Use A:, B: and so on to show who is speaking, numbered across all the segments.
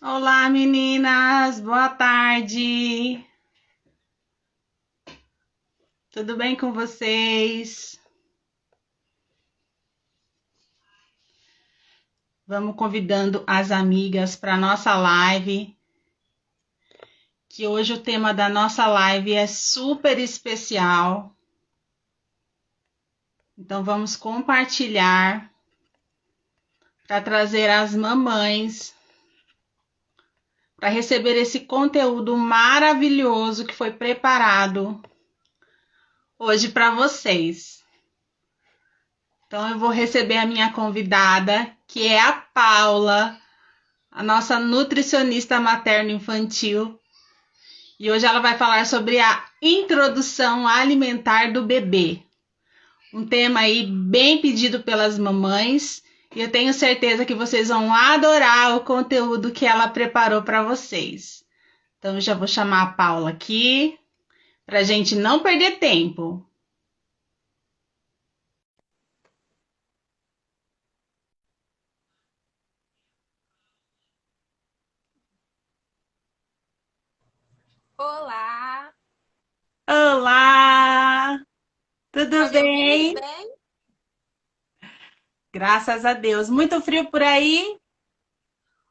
A: Olá, meninas, boa tarde. Tudo bem com vocês? Vamos convidando as amigas para nossa live, que hoje o tema da nossa live é super especial. Então vamos compartilhar para trazer as mamães para receber esse conteúdo maravilhoso que foi preparado hoje para vocês. Então eu vou receber a minha convidada, que é a Paula, a nossa nutricionista materno-infantil. E hoje ela vai falar sobre a introdução alimentar do bebê. Um tema aí bem pedido pelas mamães. E eu tenho certeza que vocês vão adorar o conteúdo que ela preparou para vocês. Então eu já vou chamar a Paula aqui, para a gente não perder tempo.
B: Olá,
A: Olá!
B: tá
A: Tudo
B: me ouvindo
A: bem?
B: bem?
A: Graças a Deus. Muito frio por aí?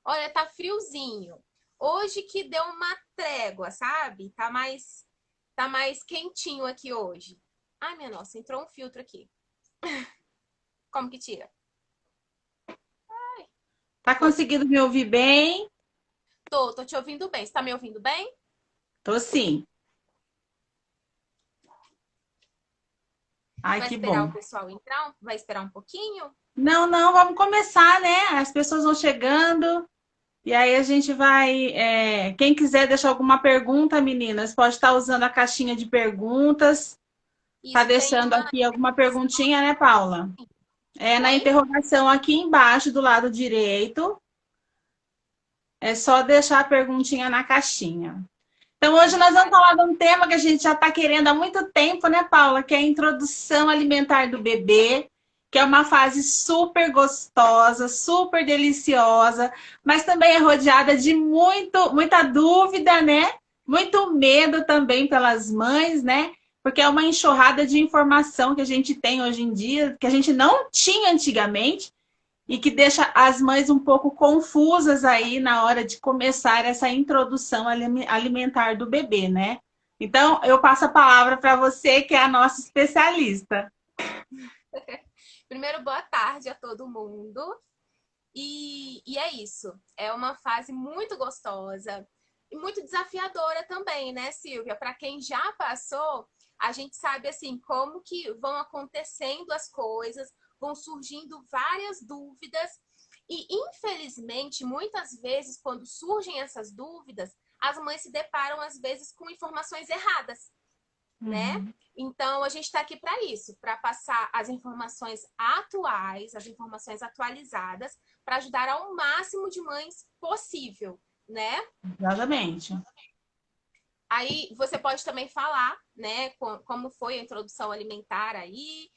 B: Olha, tá friozinho. Hoje que deu uma trégua, sabe? Tá mais quentinho aqui hoje. Ai, minha nossa, entrou um filtro aqui. Como que tira?
A: Tá
B: Foi.
A: conseguindo me ouvir bem?
B: Tô te ouvindo bem. Você tá me ouvindo bem?
A: Tô sim. Ai,
B: Vai
A: que
B: esperar
A: bom.
B: o pessoal entrar? Vai esperar um pouquinho?
A: Não, vamos começar, né? As pessoas vão chegando e aí a gente vai. Quem quiser deixar alguma pergunta, meninas, pode estar usando a caixinha de perguntas. Tá
B: Isso, tem
A: deixando
B: uma
A: aqui alguma
B: interrogação
A: perguntinha, né,
B: aqui.
A: Paula? É na
B: Oi?
A: interrogação aqui embaixo do lado direito. É só deixar a perguntinha na caixinha. Então,
B: É
A: hoje nós vamos
B: verdade.
A: falar de um tema que a gente já está querendo há muito tempo, né, Paula? Que é a introdução alimentar do bebê, que é uma fase super gostosa, super deliciosa, mas também é rodeada de muita dúvida, né? Muito medo também pelas mães, né? Porque é uma enxurrada de informação que a gente tem hoje em dia, que a gente não tinha antigamente e que deixa as mães um pouco confusas aí na hora de começar essa introdução alimentar do bebê, né? Então, eu passo a palavra para você, que é a nossa especialista.
B: Primeiro, boa tarde a todo mundo. E é isso. É uma fase muito gostosa e muito desafiadora também, né, Silvia? Para quem já passou, a gente sabe assim como que vão acontecendo as coisas, vão surgindo várias dúvidas e infelizmente, muitas vezes quando surgem essas dúvidas, as mães se deparam às vezes com informações erradas, né?
A: Uhum.
B: Então, a gente está aqui para isso, para passar as informações atuais, as informações atualizadas, para ajudar ao máximo de mães possível, né?
A: Exatamente.
B: Aí você pode também falar, né, como foi a introdução alimentar aí,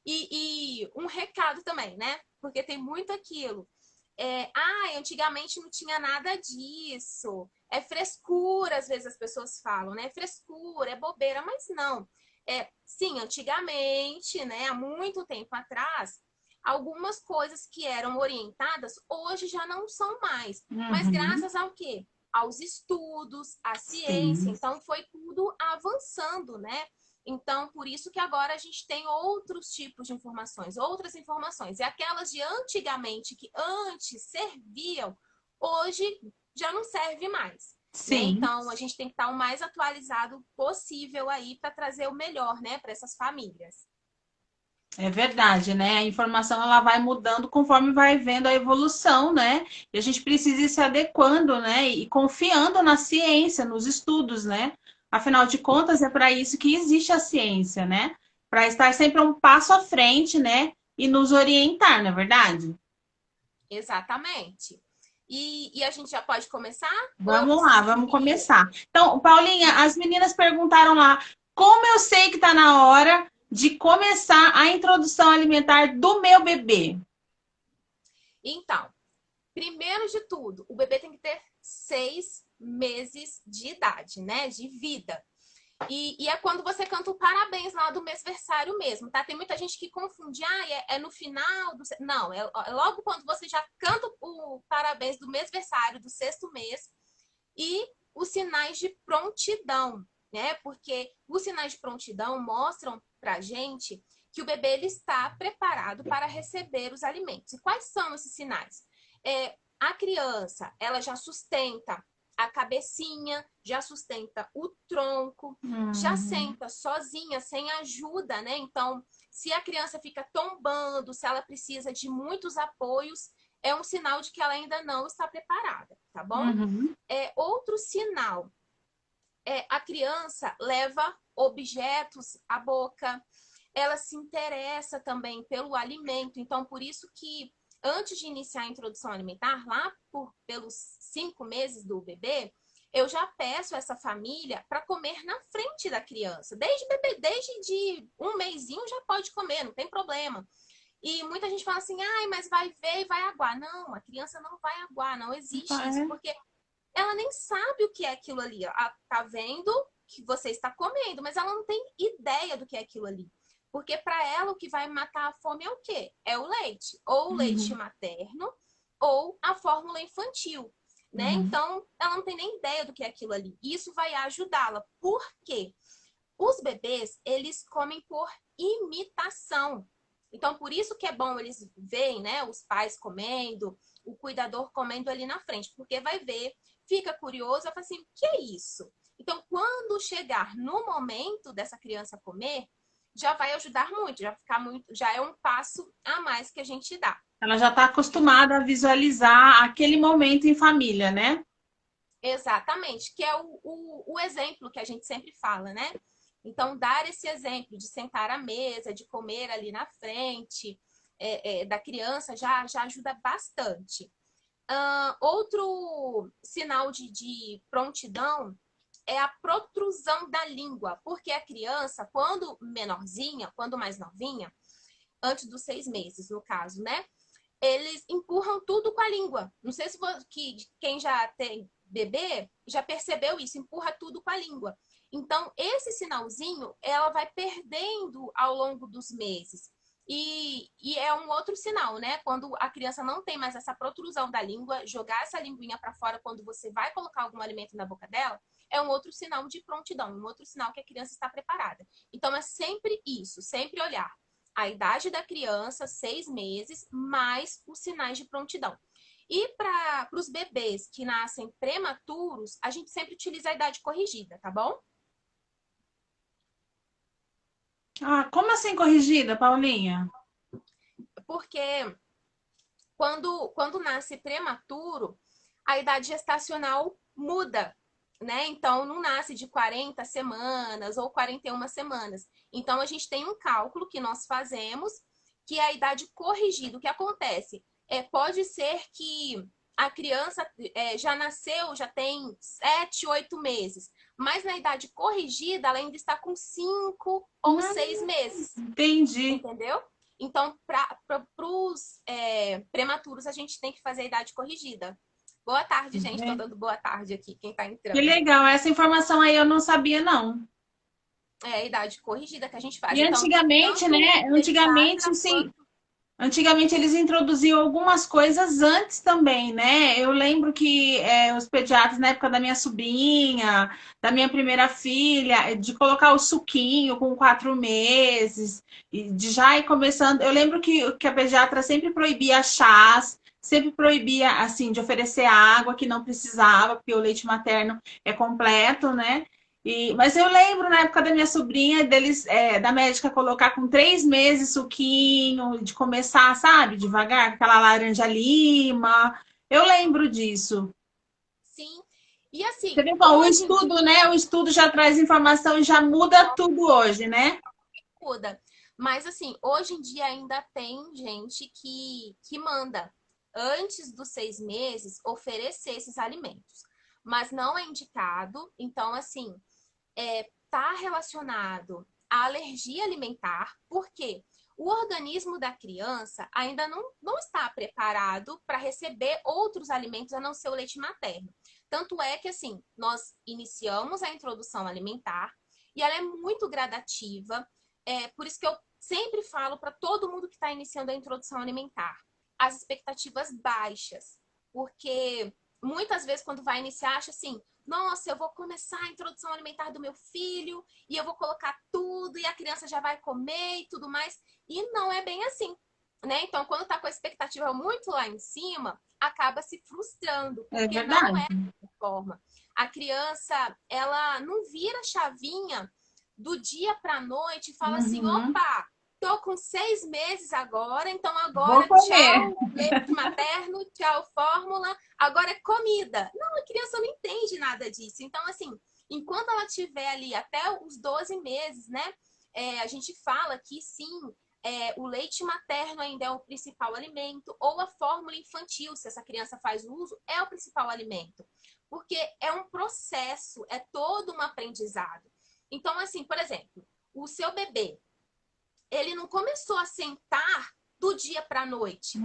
B: e um recado também, né? Porque tem muito aquilo. Antigamente não tinha nada disso. É frescura, às vezes as pessoas falam, né? É frescura, é bobeira, mas não. Sim, antigamente, né, há muito tempo atrás, algumas coisas que eram orientadas hoje já não são mais. Mas
A: Uhum.
B: graças ao quê? Aos estudos, à ciência.
A: Sim.
B: Então foi tudo avançando, né? Então, por isso que agora a gente tem outros tipos de informações, outras informações. E aquelas de antigamente, que antes serviam, hoje já não serve mais. Né?
A: Sim.
B: Então, a gente tem que estar o mais atualizado possível aí para trazer o melhor, né, para essas famílias.
A: É verdade, né? A informação ela vai mudando conforme vai vendo a evolução, né? E a gente precisa ir se adequando, né? E confiando na ciência, nos estudos, né? Afinal de contas, é para isso que existe a ciência, né? Para estar sempre um passo à frente, né? E nos orientar, não é verdade?
B: Exatamente. E a gente já pode começar? Ou eu
A: Vamos lá,
B: preciso de
A: vamos
B: vinheta?
A: começar. Então, Paulinha, as meninas perguntaram lá, como eu sei que está na hora de começar a introdução alimentar do meu bebê?
B: Então, primeiro de tudo, o bebê tem que ter 6 meses de idade, né? De vida. E é quando você canta o parabéns lá do mêsversário mesmo, tá? Tem muita gente que confunde, é no final do... Não, é logo quando você já canta o parabéns do mêsversário do 6º mês e os sinais de prontidão, né? Porque os sinais de prontidão mostram pra gente que o bebê ele está preparado para receber os alimentos. E quais são esses sinais? A criança, ela já sustenta a cabecinha, já sustenta o tronco, já senta sozinha, sem ajuda, né? Então, se a criança fica tombando, se ela precisa de muitos apoios, é um sinal de que ela ainda não está preparada, tá bom? Outro sinal a criança leva objetos à boca, ela se interessa também pelo alimento, então por isso que antes de iniciar a introdução alimentar, lá pelos 5 meses do bebê, eu já peço essa família para comer na frente da criança. Desde bebê, desde de um mesinho já pode comer, não tem problema. E muita gente fala assim, mas vai ver e vai aguar. Não, a criança não vai aguar, não existe isso, porque ela nem sabe o que é aquilo ali. Ela tá vendo que você está comendo, mas ela não tem ideia do que é aquilo ali. Porque para ela o que vai matar a fome é o quê? É o leite. Ou o leite materno, ou a fórmula infantil, né? Então, ela não tem nem ideia do que é aquilo ali. Isso vai ajudá-la. Por quê? Os bebês, eles comem por imitação. Então, por isso que é bom eles verem, né? Os pais comendo, o cuidador comendo ali na frente. Porque vai ver, fica curioso, vai falar assim, o que é isso? Então, quando chegar no momento dessa criança comer, já vai ajudar muito, já é um passo a mais que a gente dá.
A: Ela já está acostumada a visualizar aquele momento em família, né?
B: Exatamente, que é o exemplo que a gente sempre fala, né? Então, dar esse exemplo de sentar à mesa, de comer ali na frente da criança já ajuda bastante. Outro sinal de prontidão é a protrusão da língua, porque a criança, quando menorzinha, quando mais novinha, antes dos 6 meses, no caso, né? Eles empurram tudo com a língua. Não sei se quem já tem bebê já percebeu isso, empurra tudo com a língua. Então, esse sinalzinho, ela vai perdendo ao longo dos meses. E é um outro sinal, né? Quando a criança não tem mais essa protrusão da língua, jogar essa linguinha para fora quando você vai colocar algum alimento na boca dela, é um outro sinal de prontidão, um outro sinal que a criança está preparada. Então, é sempre isso, sempre olhar a idade da criança, 6 meses, mais os sinais de prontidão. E para os bebês que nascem prematuros, a gente sempre utiliza a idade corrigida, tá bom?
A: Como assim corrigida, Paulinha?
B: Porque quando nasce prematuro, a idade gestacional muda, né? Então, não nasce de 40 semanas ou 41 semanas. Então, a gente tem um cálculo que nós fazemos, que é a idade corrigida. O que acontece? Pode ser que a criança já nasceu, já tem 7, 8 meses, mas na idade corrigida, ela ainda está com 5 ou 6 meses.
A: Entendi.
B: Entendeu? Então, para os prematuros, a gente tem que fazer a idade corrigida. Boa tarde, gente. Estou dando boa tarde aqui, quem está entrando.
A: Que legal. Essa informação aí eu não sabia, não.
B: É a idade corrigida que a gente faz.
A: E
B: Então,
A: antigamente, né? Antigamente, sim. Antigamente eles introduziam algumas coisas antes também, né? Eu lembro que os pediatras, na época da minha sobrinha, da minha primeira filha, de colocar o suquinho com 4 meses, e de já ir começando. Eu lembro que a pediatra sempre proibia chás, sempre proibia, assim, de oferecer água que não precisava, porque o leite materno é completo, né? Mas eu lembro na época da minha sobrinha, da médica colocar com 3 meses suquinho, de começar, sabe, devagar, aquela laranja lima. Eu lembro disso.
B: Sim. E assim,
A: Você vê, bom, o estudo, né? O estudo já traz informação e já muda tudo hoje, né?
B: Muda. Mas assim, hoje em dia ainda tem gente que manda, antes dos 6 meses, oferecer esses alimentos. Mas não é indicado. Então, assim, tá relacionado à alergia alimentar, porque o organismo da criança ainda não está preparado para receber outros alimentos a não ser o leite materno. Tanto é que, assim, nós iniciamos a introdução alimentar e ela é muito gradativa. Por isso que eu sempre falo para todo mundo que está iniciando a introdução alimentar, as expectativas baixas. Porque muitas vezes, quando vai iniciar, acha assim, nossa, eu vou começar a introdução alimentar do meu filho e eu vou colocar tudo e a criança já vai comer e tudo mais. E não é bem assim, né? Então, quando está com a expectativa muito lá em cima, acaba se frustrando,
A: É
B: porque não
A: verdade.
B: é dessa forma. A criança, ela não vira chavinha do dia para a noite e fala assim,
A: Uhum.
B: opa, tô com 6 meses agora, então
A: Vou
B: agora
A: comer.
B: tchau leite materno, tchau fórmula, agora é comida. Não, a criança não entende nada disso. Então, assim, enquanto ela tiver ali até os 12 meses, né? A gente fala que sim, o leite materno ainda é o principal alimento, ou a fórmula infantil, se essa criança faz uso, é o principal alimento. Porque é um processo, é todo um aprendizado. Então, assim, por exemplo, o seu bebê, ele não começou a sentar do dia para a noite.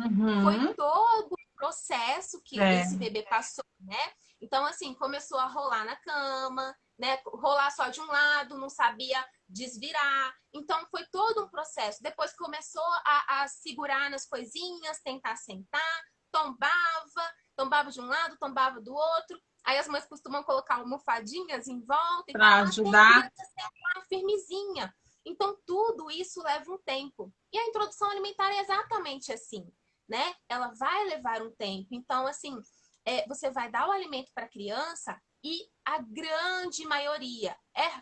B: Foi
A: Uhum.
B: todo o processo que
A: É.
B: esse bebê passou, né? Então, assim, começou a rolar na cama, né? Rolar só de um lado, não sabia desvirar. Então, foi todo um processo. Depois começou a segurar nas coisinhas, tentar sentar, tombava de um lado, tombava do outro. Aí as mães costumam colocar almofadinhas em volta e tal,
A: Para
B: até a
A: ajudar.
B: criança sentar firmezinha. Então, tudo isso leva um tempo. E a introdução alimentar é exatamente assim, né? Ela vai levar um tempo. Então, assim, você vai dar o alimento para a criança e a grande maioria,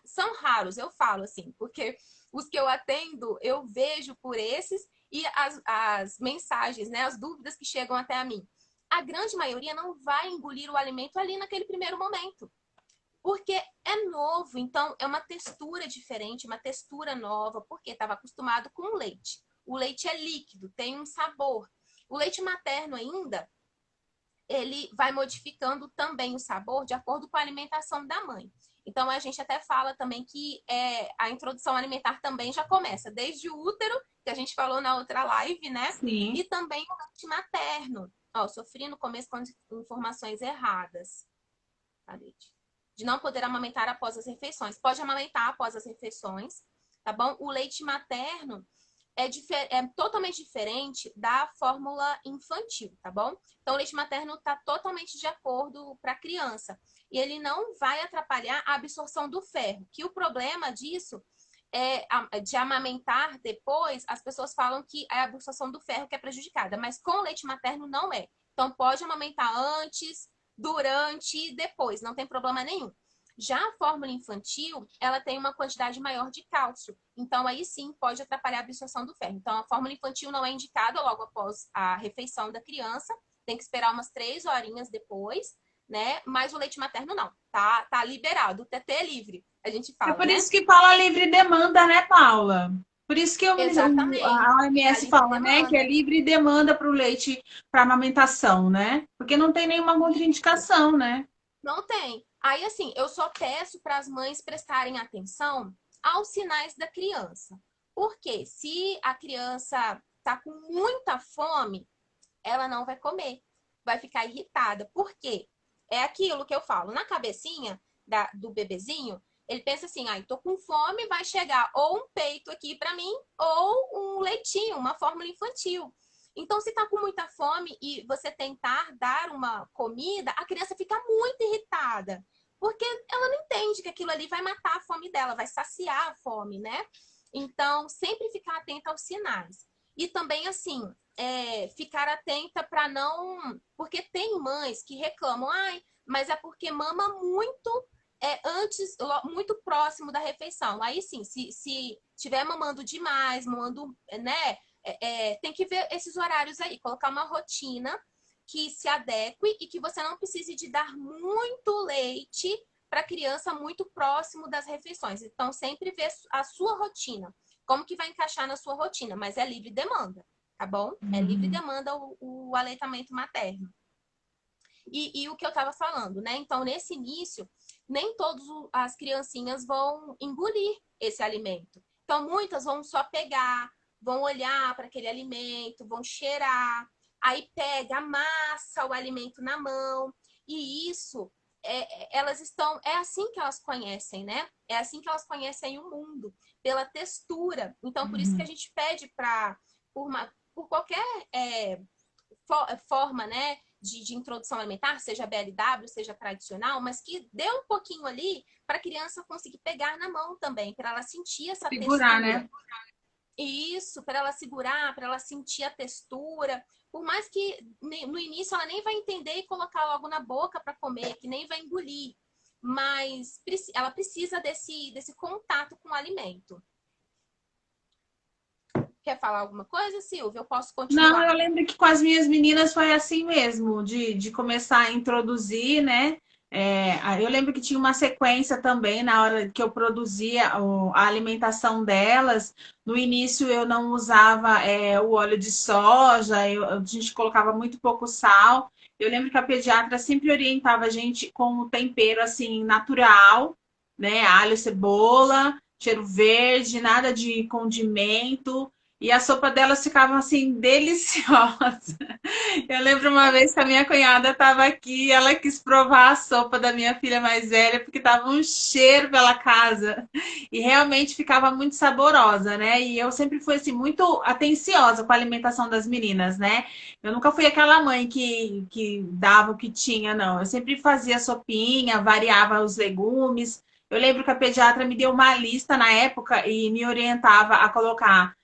B: são raros, eu falo assim, porque os que eu atendo, eu vejo por esses e as mensagens, né, as dúvidas que chegam até a mim. A grande maioria não vai engolir o alimento ali naquele primeiro momento. Porque é novo, então é uma textura diferente, uma textura nova, porque estava acostumado com o leite. O leite é líquido, tem um sabor. O leite materno ainda, ele vai modificando também o sabor de acordo com a alimentação da mãe. Então a gente até fala também que a introdução alimentar também já começa desde o útero, que a gente falou na outra live, né?
A: Sim.
B: E também o leite materno. Ó, sofri no começo com informações erradas. Cadê? De não poder amamentar após as refeições. Pode amamentar após as refeições, tá bom? O leite materno é totalmente diferente da fórmula infantil, tá bom? Então, o leite materno está totalmente de acordo para a criança. E ele não vai atrapalhar a absorção do ferro, que o problema disso de amamentar depois, as pessoas falam que é a absorção do ferro que é prejudicada, mas com o leite materno não é. Então, pode amamentar antes, durante e depois, não tem problema nenhum. Já a fórmula infantil, ela tem uma quantidade maior de cálcio. Então, aí sim, pode atrapalhar a absorção do ferro. Então, a fórmula infantil não é indicada logo após a refeição da criança. Tem que esperar umas 3 horinhas depois, né? Mas o leite materno não. Tá liberado. O TT é livre, a gente
A: É
B: fala,
A: por
B: né?
A: isso que fala livre demanda, né, Paula? Por isso que
B: Exatamente.
A: a
B: A
A: OMS
B: livre
A: fala, né, que é
B: demanda.
A: livre demanda para o leite para amamentação, né? Porque não tem nenhuma
B: Isso.
A: contraindicação, né?
B: Não tem. Aí, assim, eu só peço para as mães prestarem atenção aos sinais da criança. Porque se a criança tá com muita fome, ela não vai comer, vai ficar irritada. Por quê? É aquilo que eu falo. Na cabecinha do bebezinho, ele pensa assim: ai, tô com fome, vai chegar ou um peito aqui para mim, ou um leitinho, uma fórmula infantil. Então, se tá com muita fome e você tentar dar uma comida, a criança fica muito irritada. Porque ela não entende que aquilo ali vai matar a fome dela, vai saciar a fome, né? Então, sempre ficar atenta aos sinais. E também, assim, ficar atenta para não. Porque tem mães que reclamam, ai, mas é porque mama muito antes, muito próximo da refeição. Aí sim, se tiver mamando demais, mamando, né? Tem que ver esses horários aí, colocar uma rotina que se adeque e que você não precise de dar muito leite para a criança muito próximo das refeições. Então, sempre ver a sua rotina. Como que vai encaixar na sua rotina? Mas é livre demanda, tá bom? É livre
A: Uhum.
B: demanda o aleitamento materno. E o que eu estava falando, né? Então, nesse início, nem todas as criancinhas vão engolir esse alimento. Então, muitas vão só pegar, vão olhar para aquele alimento, vão cheirar, aí pega, amassa o alimento na mão. E isso elas estão, é assim que elas conhecem, né? É assim que elas conhecem o mundo, pela textura. Então, por isso que a
A: Uhum.
B: gente pede para, por qualquer forma, né, de introdução alimentar, seja BLW, seja tradicional, mas que dê um pouquinho ali para a criança conseguir pegar na mão também, para ela sentir essa
A: Segurar,
B: textura.
A: né?
B: Isso, para ela segurar, para ela sentir a textura. Por mais que no início ela nem vai entender e colocar logo na boca para comer, que nem vai engolir. Mas ela precisa desse contato com o alimento. Quer falar alguma coisa, Silvia? Eu posso
A: Não, eu
B: continuar.
A: lembro que com as minhas meninas foi assim mesmo, de começar a introduzir, né? Eu lembro que tinha uma sequência também na hora que eu produzia a alimentação delas. No início eu não usava o óleo de soja, a gente colocava muito pouco sal. Eu lembro que a pediatra sempre orientava a gente com o tempero assim natural, né? Alho, cebola, cheiro verde, nada de condimento. E a sopa delas ficava assim deliciosa. Eu lembro uma vez que a minha cunhada estava aqui e ela quis provar a sopa da minha filha mais velha porque estava um cheiro pela casa e realmente ficava muito saborosa, né? E eu sempre fui assim muito atenciosa com a alimentação das meninas, né? Eu nunca fui aquela mãe que dava o que tinha, não. Eu sempre fazia sopinha, variava os legumes. Eu lembro que a pediatra me deu uma lista na época e me orientava a colocar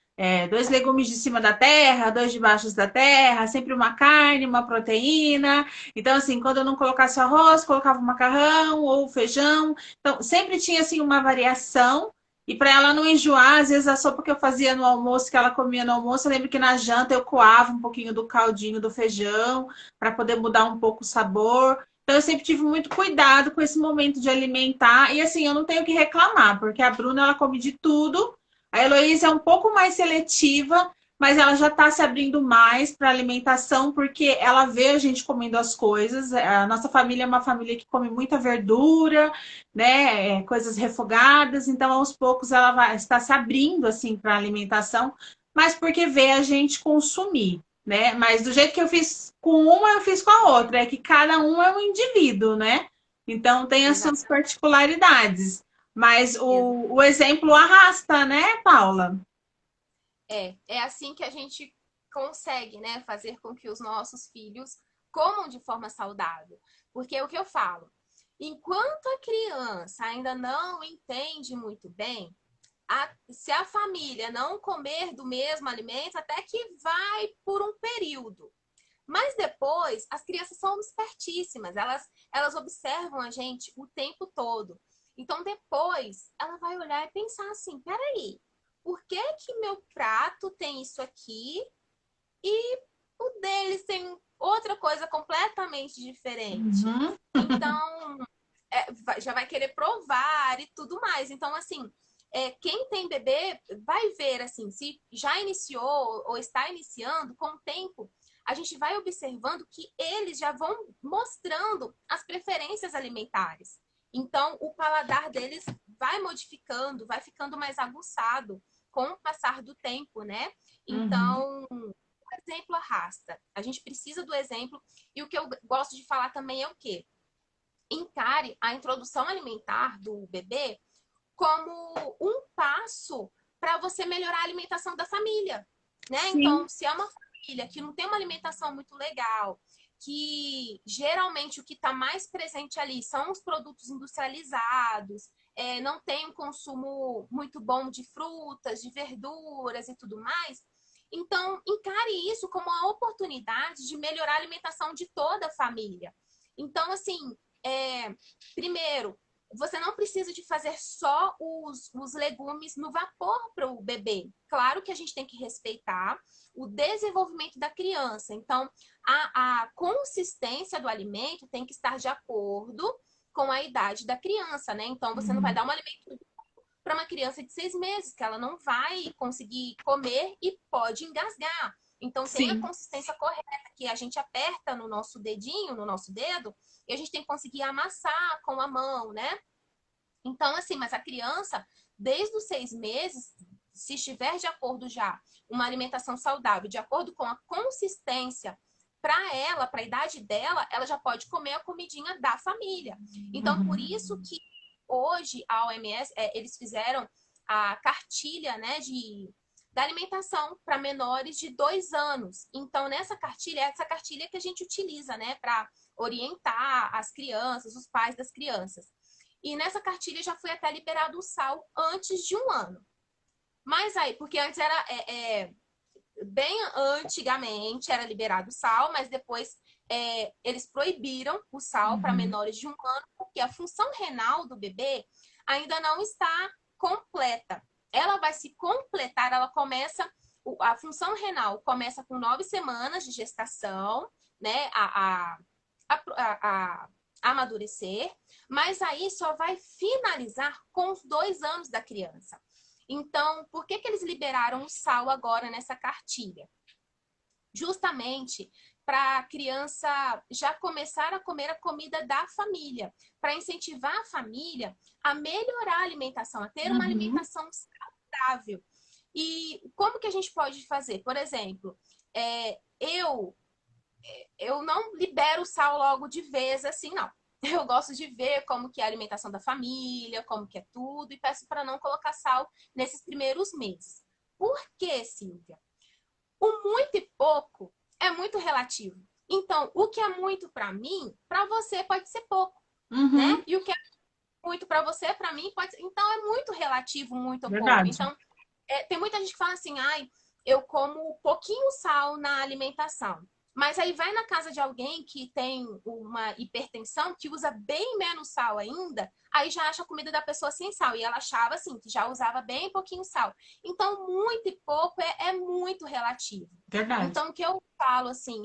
A: dois legumes de cima da terra, dois debaixo da terra, sempre uma carne, uma proteína. Então, assim, quando eu não colocasse arroz, colocava o macarrão ou feijão. Então, sempre tinha assim uma variação. E para ela não enjoar, às vezes a sopa que eu fazia no almoço, que ela comia no almoço, eu lembro que na janta eu coava um pouquinho do caldinho do feijão para poder mudar um pouco o sabor. Então, eu sempre tive muito cuidado com esse momento de alimentar. E assim, eu não tenho que reclamar, porque a Bruna ela come de tudo. A Heloísa é um pouco mais seletiva, mas ela já está se abrindo mais para alimentação, porque ela vê a gente comendo as coisas. A nossa família é uma família que come muita verdura, né? Coisas refogadas, então aos poucos ela vai estar se abrindo assim para a alimentação, mas porque vê a gente consumir. Né? Mas do jeito que eu fiz com uma, eu fiz com a outra. É que cada um é um indivíduo, né? Então tem as suas
B: Exatamente.
A: particularidades. Mas o exemplo arrasta, né, Paula?
B: É assim que a gente consegue, né, fazer com que os nossos filhos comam de forma saudável. Porque é o que eu falo, enquanto a criança ainda não entende muito bem, se a família não comer do mesmo alimento, até que vai por um período. Mas depois, as crianças são espertíssimas, elas observam a gente o tempo todo. Então, depois, ela vai olhar e pensar assim: peraí, por que que meu prato tem isso aqui e o deles tem outra coisa completamente diferente?
A: Uhum.
B: Então, já vai querer provar e tudo mais. Então, assim, quem tem bebê vai ver, assim, se já iniciou ou está iniciando, com o tempo, a gente vai observando que eles já vão mostrando as preferências alimentares. Então, o paladar deles vai modificando, vai ficando mais aguçado com o passar do tempo, né?
A: Uhum.
B: Então, o exemplo arrasta. A gente precisa do exemplo. E o que eu gosto de falar também é o quê? Encare a introdução alimentar do bebê como um passo para você melhorar a alimentação da família, né?
A: Sim.
B: Então, se é uma família que não tem uma alimentação muito legal, que geralmente o que está mais presente ali são os produtos industrializados, não tem um consumo muito bom de frutas, de verduras e tudo mais. Então, encare isso como uma oportunidade de melhorar a alimentação de toda a família. Então, assim, primeiro, você não precisa de fazer só os legumes no vapor para o bebê. Claro que a gente tem que respeitar o desenvolvimento da criança. Então, a consistência do alimento tem que estar de acordo com a idade da criança, né? Então, você não vai
A: Uhum.
B: dar um alimento para uma criança de 6 meses, que ela não vai conseguir comer e pode engasgar. Então, tem a
A: Sim.
B: consistência correta, que a gente aperta no nosso dedinho, no nosso dedo, e a gente tem que conseguir amassar com a mão, né? Então, assim, mas a criança, desde os 6 meses, se estiver de acordo já, uma alimentação saudável, de acordo com a consistência para ela, para a idade dela, ela já pode comer a comidinha da família. Então, por isso que hoje a OMS, eles fizeram a cartilha, né, da alimentação para menores de 2 anos. Então, nessa cartilha, essa cartilha que a gente utiliza, né, para orientar as crianças, os pais das crianças. E nessa cartilha já foi até liberado o sal antes de 1 ano. Mas aí, porque antes era bem antigamente era liberado o sal, mas depois eles proibiram o sal para menores de 1 ano, porque a função renal do bebê ainda não está completa. Ela vai se completar, a função renal começa com 9 semanas de gestação, né, a amadurecer, mas aí só vai finalizar com os 2 anos da criança. Então, por que eles liberaram o sal agora nessa cartilha? Justamente para a criança já começar a comer a comida da família, para incentivar a família a melhorar a alimentação, a ter uma alimentação saudável. E como que a gente pode fazer? Por exemplo, eu não libero o sal logo de vez, assim, não. Eu gosto de ver como que é a alimentação da família, como que é tudo, e peço para não colocar sal nesses primeiros meses. Por quê, Silvia? O muito e pouco é muito relativo. Então, o que é muito para mim, para você pode ser pouco, né? E o que é muito para você, para mim pode ser... Então, é muito relativo, muito ou pouco.
A: Verdade.
B: Então, tem muita gente que fala assim, ai, eu como pouquinho sal na alimentação. Mas aí vai na casa de alguém que tem uma hipertensão, que usa bem menos sal ainda, aí já acha a comida da pessoa sem sal. E ela achava assim, que já usava bem pouquinho sal. Então, muito e pouco é muito relativo.
A: Verdade.
B: Então, o que eu falo assim,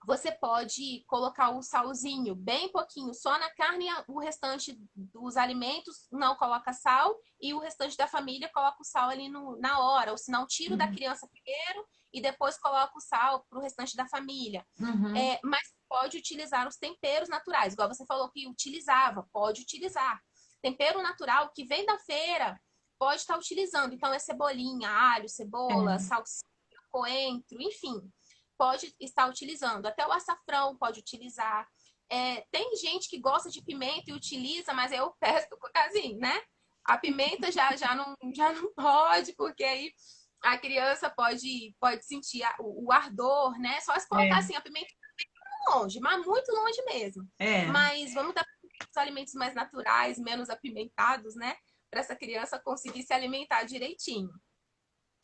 B: você pode colocar o salzinho bem pouquinho só na carne, o restante dos alimentos não coloca sal e o restante da família coloca o sal ali na hora. Ou se não, tiro da criança primeiro e depois coloca o sal para o restante da família. Mas pode utilizar os temperos naturais, igual você falou que utilizava, pode utilizar. Tempero natural que vem da feira, pode estar utilizando. Então é cebolinha, alho, cebola, salsinha, coentro, enfim pode estar utilizando. Até o açafrão pode utilizar. Tem gente que gosta de pimenta e utiliza, mas eu peço, assim, né? A pimenta já não pode, porque aí a criança pode sentir o ardor, né? Só se colocar assim, a pimenta muito longe, mas muito longe mesmo. Mas vamos dar os alimentos mais naturais, menos apimentados, né? Para essa criança conseguir se alimentar direitinho.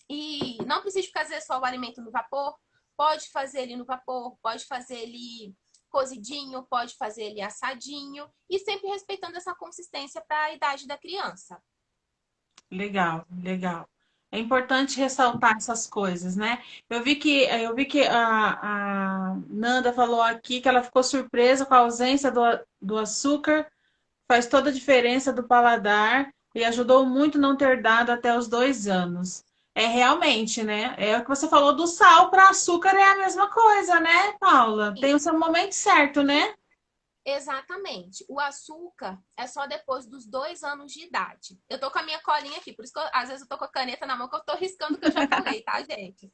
B: E não precisa fazer só o alimento no vapor, pode fazer ele no vapor, pode fazer ele cozidinho, pode fazer ele assadinho e sempre respeitando essa consistência para a idade da criança.
A: Legal, legal. É importante ressaltar essas coisas, né? Eu vi que a Nanda falou aqui que ela ficou surpresa com a ausência do açúcar, faz toda a diferença do paladar e ajudou muito não ter dado até os 2 anos. É realmente, né? É o que você falou do sal para açúcar é a mesma coisa, né, Paula? Tem o seu momento certo, né?
B: Exatamente. O açúcar é só depois dos 2 anos de idade. Eu tô com a minha colinha aqui, por isso que às vezes eu tô com a caneta na mão que eu tô riscando que eu já falei, tá, gente?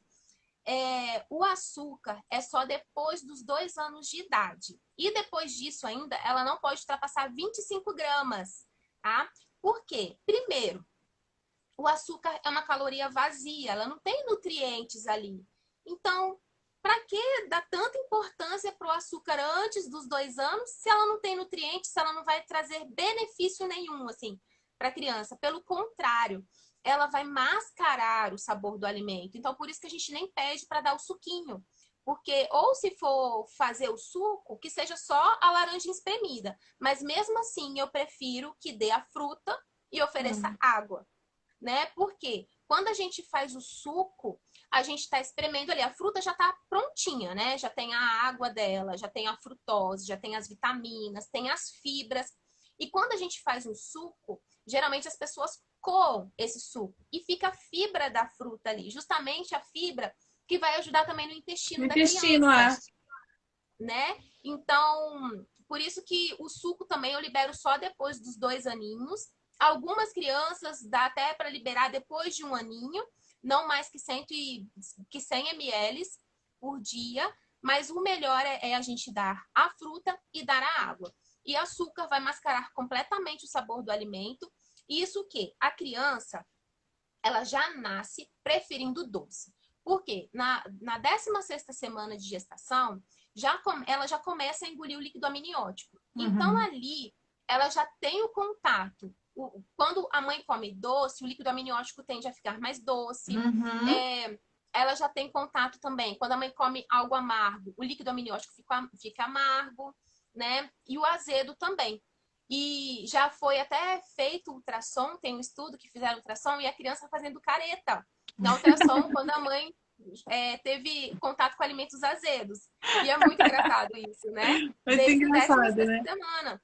B: O açúcar é só depois dos 2 anos de idade. E depois disso ainda, ela não pode ultrapassar 25 gramas, tá? Por quê? Primeiro, o açúcar é uma caloria vazia, ela não tem nutrientes ali. Então, para que dar tanta importância para o açúcar antes dos 2 anos se ela não tem nutrientes, se ela não vai trazer benefício nenhum, assim, para a criança? Pelo contrário, ela vai mascarar o sabor do alimento. Então, por isso que a gente nem pede para dar o suquinho. Porque, ou se for fazer o suco, que seja só a laranja espremida. Mas mesmo assim, eu prefiro que dê a fruta e ofereça água, né? Porque quando a gente faz o suco, a gente está espremendo ali, a fruta já está prontinha, né? Já tem a água dela, já tem a frutose, já tem as vitaminas, tem as fibras. E quando a gente faz um suco, geralmente as pessoas coam esse suco e fica a fibra da fruta ali, justamente a fibra que vai ajudar também no intestino da
A: Intestino,
B: criança, né? Então, por isso que o suco também eu libero só depois dos 2 aninhos. Algumas crianças dá até para liberar depois de 1 aninho, não mais que 100 ml, por dia, mas o melhor é a gente dar a fruta e dar a água. E açúcar vai mascarar completamente o sabor do alimento. Isso o quê? A criança, ela já nasce preferindo doce. Por quê? Na 16ª semana de gestação, ela já começa a engolir o líquido amniótico. Então, ali, ela já tem o contato. Quando a mãe come doce, o líquido amniótico tende a ficar mais doce. Ela já tem contato também. Quando a mãe come algo amargo, o líquido amniótico fica amargo, né? E o azedo também. E já foi até feito ultrassom, tem um estudo que fizeram ultrassom e a criança fazendo careta na ultrassom quando a mãe teve contato com alimentos azedos. E é muito engraçado isso, né?
A: Muito
B: Desde a
A: engraçado,
B: 16ª
A: né?
B: semana.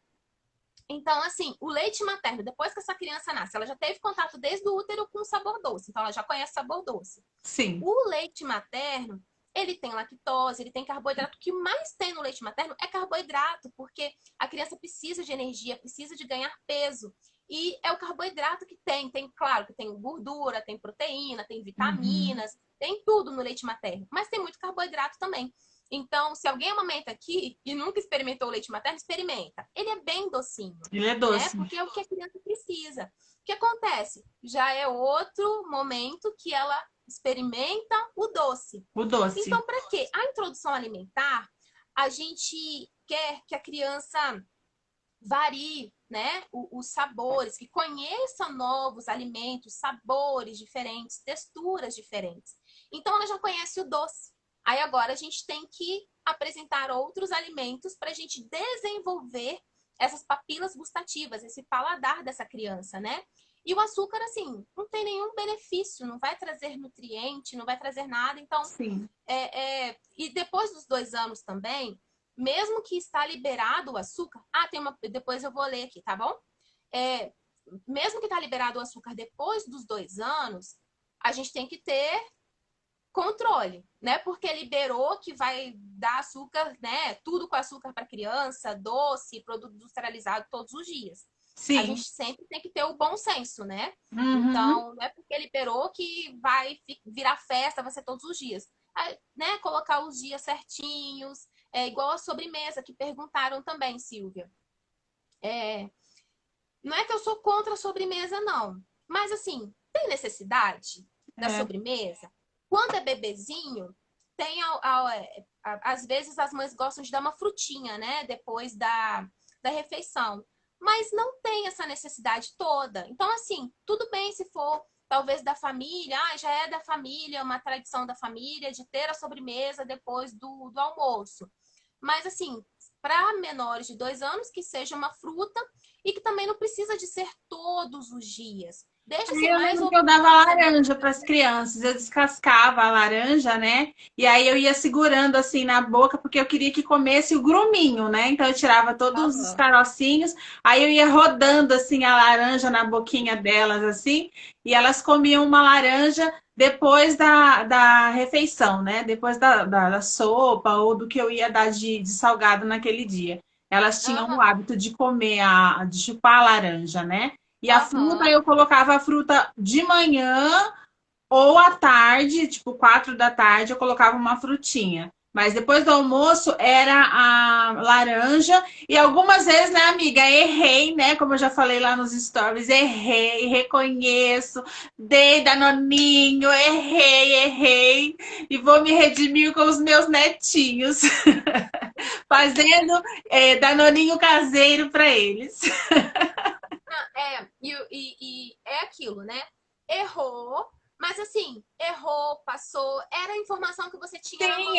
B: Então, assim, o leite materno, depois que essa criança nasce, ela já teve contato desde o útero com o sabor doce. Então, ela já conhece sabor doce.
A: Sim.
B: O leite materno, ele tem lactose, ele tem carboidrato. O que mais tem no leite materno é carboidrato, porque a criança precisa de energia, precisa de ganhar peso. E é o carboidrato que tem. Claro, que tem gordura, tem proteína, tem vitaminas, tem tudo no leite materno. Mas tem muito carboidrato também. Então, se alguém amamenta aqui e nunca experimentou o leite materno, experimenta. Ele é bem docinho.
A: Ele é doce.
B: Né? Porque é o que a criança precisa. O que acontece? Já é outro momento que ela experimenta o doce.
A: O doce.
B: Então, para quê? A introdução alimentar, a gente quer que a criança varie, né, os sabores, que conheça novos alimentos, sabores diferentes, texturas diferentes. Então, ela já conhece o doce. Aí agora a gente tem que apresentar outros alimentos para a gente desenvolver essas papilas gustativas, esse paladar dessa criança, né? E o açúcar, assim, não tem nenhum benefício, não vai trazer nutriente, não vai trazer nada. Então,
A: sim.
B: E depois dos 2 anos também, mesmo que está liberado o açúcar... depois eu vou ler aqui, tá bom? Mesmo que está liberado o açúcar depois dos 2 anos, a gente tem que ter controle, né? Porque liberou que vai dar açúcar, né? Tudo com açúcar para criança, doce, produto industrializado todos os dias.
A: Sim.
B: A gente sempre tem que ter o bom senso, né? Então, não é porque liberou que vai virar festa, vai ser todos os dias. Né? Colocar os dias certinhos, igual a sobremesa, que perguntaram também, Silvia. Não é que eu sou contra a sobremesa, não. Mas, assim, tem necessidade da sobremesa? Quando é bebezinho, tem às vezes as mães gostam de dar uma frutinha, né? Depois da refeição. Mas não tem essa necessidade toda. Então, assim, tudo bem se for talvez da família, já é da família, uma tradição da família de ter a sobremesa depois do almoço. Mas, assim, para menores de 2 anos, que seja uma fruta e que também não precisa de ser todos os dias.
A: Eu lembro que eu dava laranja para as crianças, eu descascava a laranja, né? E aí eu ia segurando assim na boca, porque eu queria que comesse o gruminho, né? Então eu tirava todos os carocinhos, aí eu ia rodando assim a laranja na boquinha delas, assim, e elas comiam uma laranja depois da refeição, né? Depois da sopa ou do que eu ia dar de salgado naquele dia. Elas tinham o hábito de comer, de chupar a laranja, né? E a fruta, eu colocava a fruta de manhã ou à tarde, tipo 4 da tarde, eu colocava uma frutinha. Mas depois do almoço era a laranja. E algumas vezes, né, amiga, errei, né? Como eu já falei lá nos stories, errei, reconheço, dei danoninho, errei. E vou me redimir com os meus netinhos, fazendo danoninho caseiro para eles.
B: E é aquilo, né? Errou, mas assim, errou, passou, era a informação que você tinha na mão.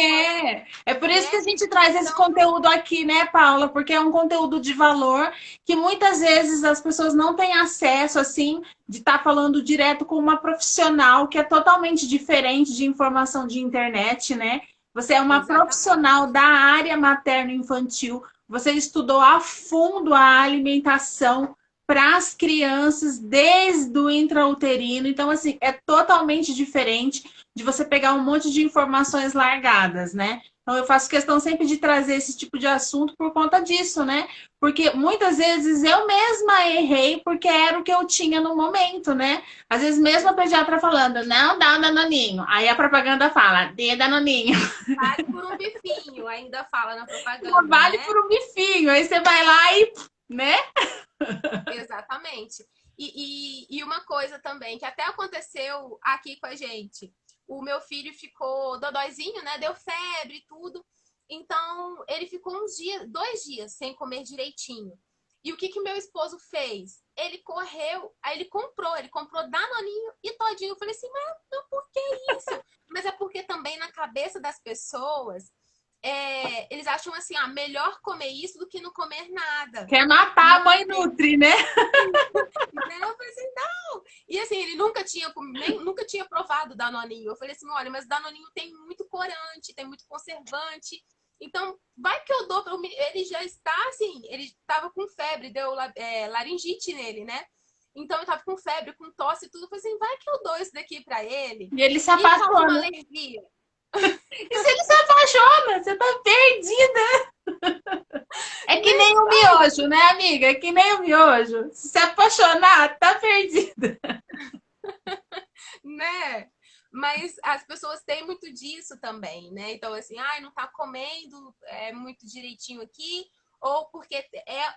A: É por isso que a gente traz esse conteúdo aqui, né, Paula? Porque é um conteúdo de valor que muitas vezes as pessoas não têm acesso, assim, de estar falando direto com uma profissional que é totalmente diferente de informação de internet, né? Você é uma profissional da área materno-infantil, você estudou a fundo a alimentação para as crianças desde o intrauterino. Então, assim, é totalmente diferente de você pegar um monte de informações largadas, né? Então, eu faço questão sempre de trazer esse tipo de assunto por conta disso, né? Porque muitas vezes eu mesma errei porque era o que eu tinha no momento, né? Às vezes mesmo a pediatra falando, não dá o danoninho. Aí a propaganda fala, dê danoninho.
B: Vale por um bifinho, ainda fala na
A: Não
B: propaganda,
A: vale
B: né?
A: por um bifinho. Aí você vai lá e, né?
B: Exatamente. E uma coisa também que até aconteceu aqui com a gente. O meu filho ficou dodóizinho, né? Deu febre e tudo. Então, ele ficou uns dias, 2 dias sem comer direitinho. E o que que meu esposo fez? Ele correu, aí ele comprou Danoninho e todinho. Eu falei assim, mas por que isso? Mas é porque também na cabeça das pessoas, eles acham assim, ah, melhor comer isso do que não comer nada.
A: Quer matar a mãe Nutri, né?
B: Né? Eu falei assim, não. E assim, ele nunca tinha provado Danoninho. Eu falei assim, olha, mas Danoninho tem muito corante, tem muito conservante. Então, vai que eu dou para ele já está assim, ele estava com febre, deu laringite nele, né? Então, eu estava com febre, com tosse e tudo. Eu falei assim, vai que eu dou isso daqui para ele
A: E ele se
B: e causa uma
A: apaixona.
B: alergia.
A: E se ele se apaixona, você tá perdida. É que
B: Né?
A: nem o miojo, né, amiga? É que nem o miojo. Se apaixonar, tá perdida.
B: Né? Mas as pessoas têm muito disso também, né? Então, assim, ai, não tá comendo muito direitinho aqui, ou porque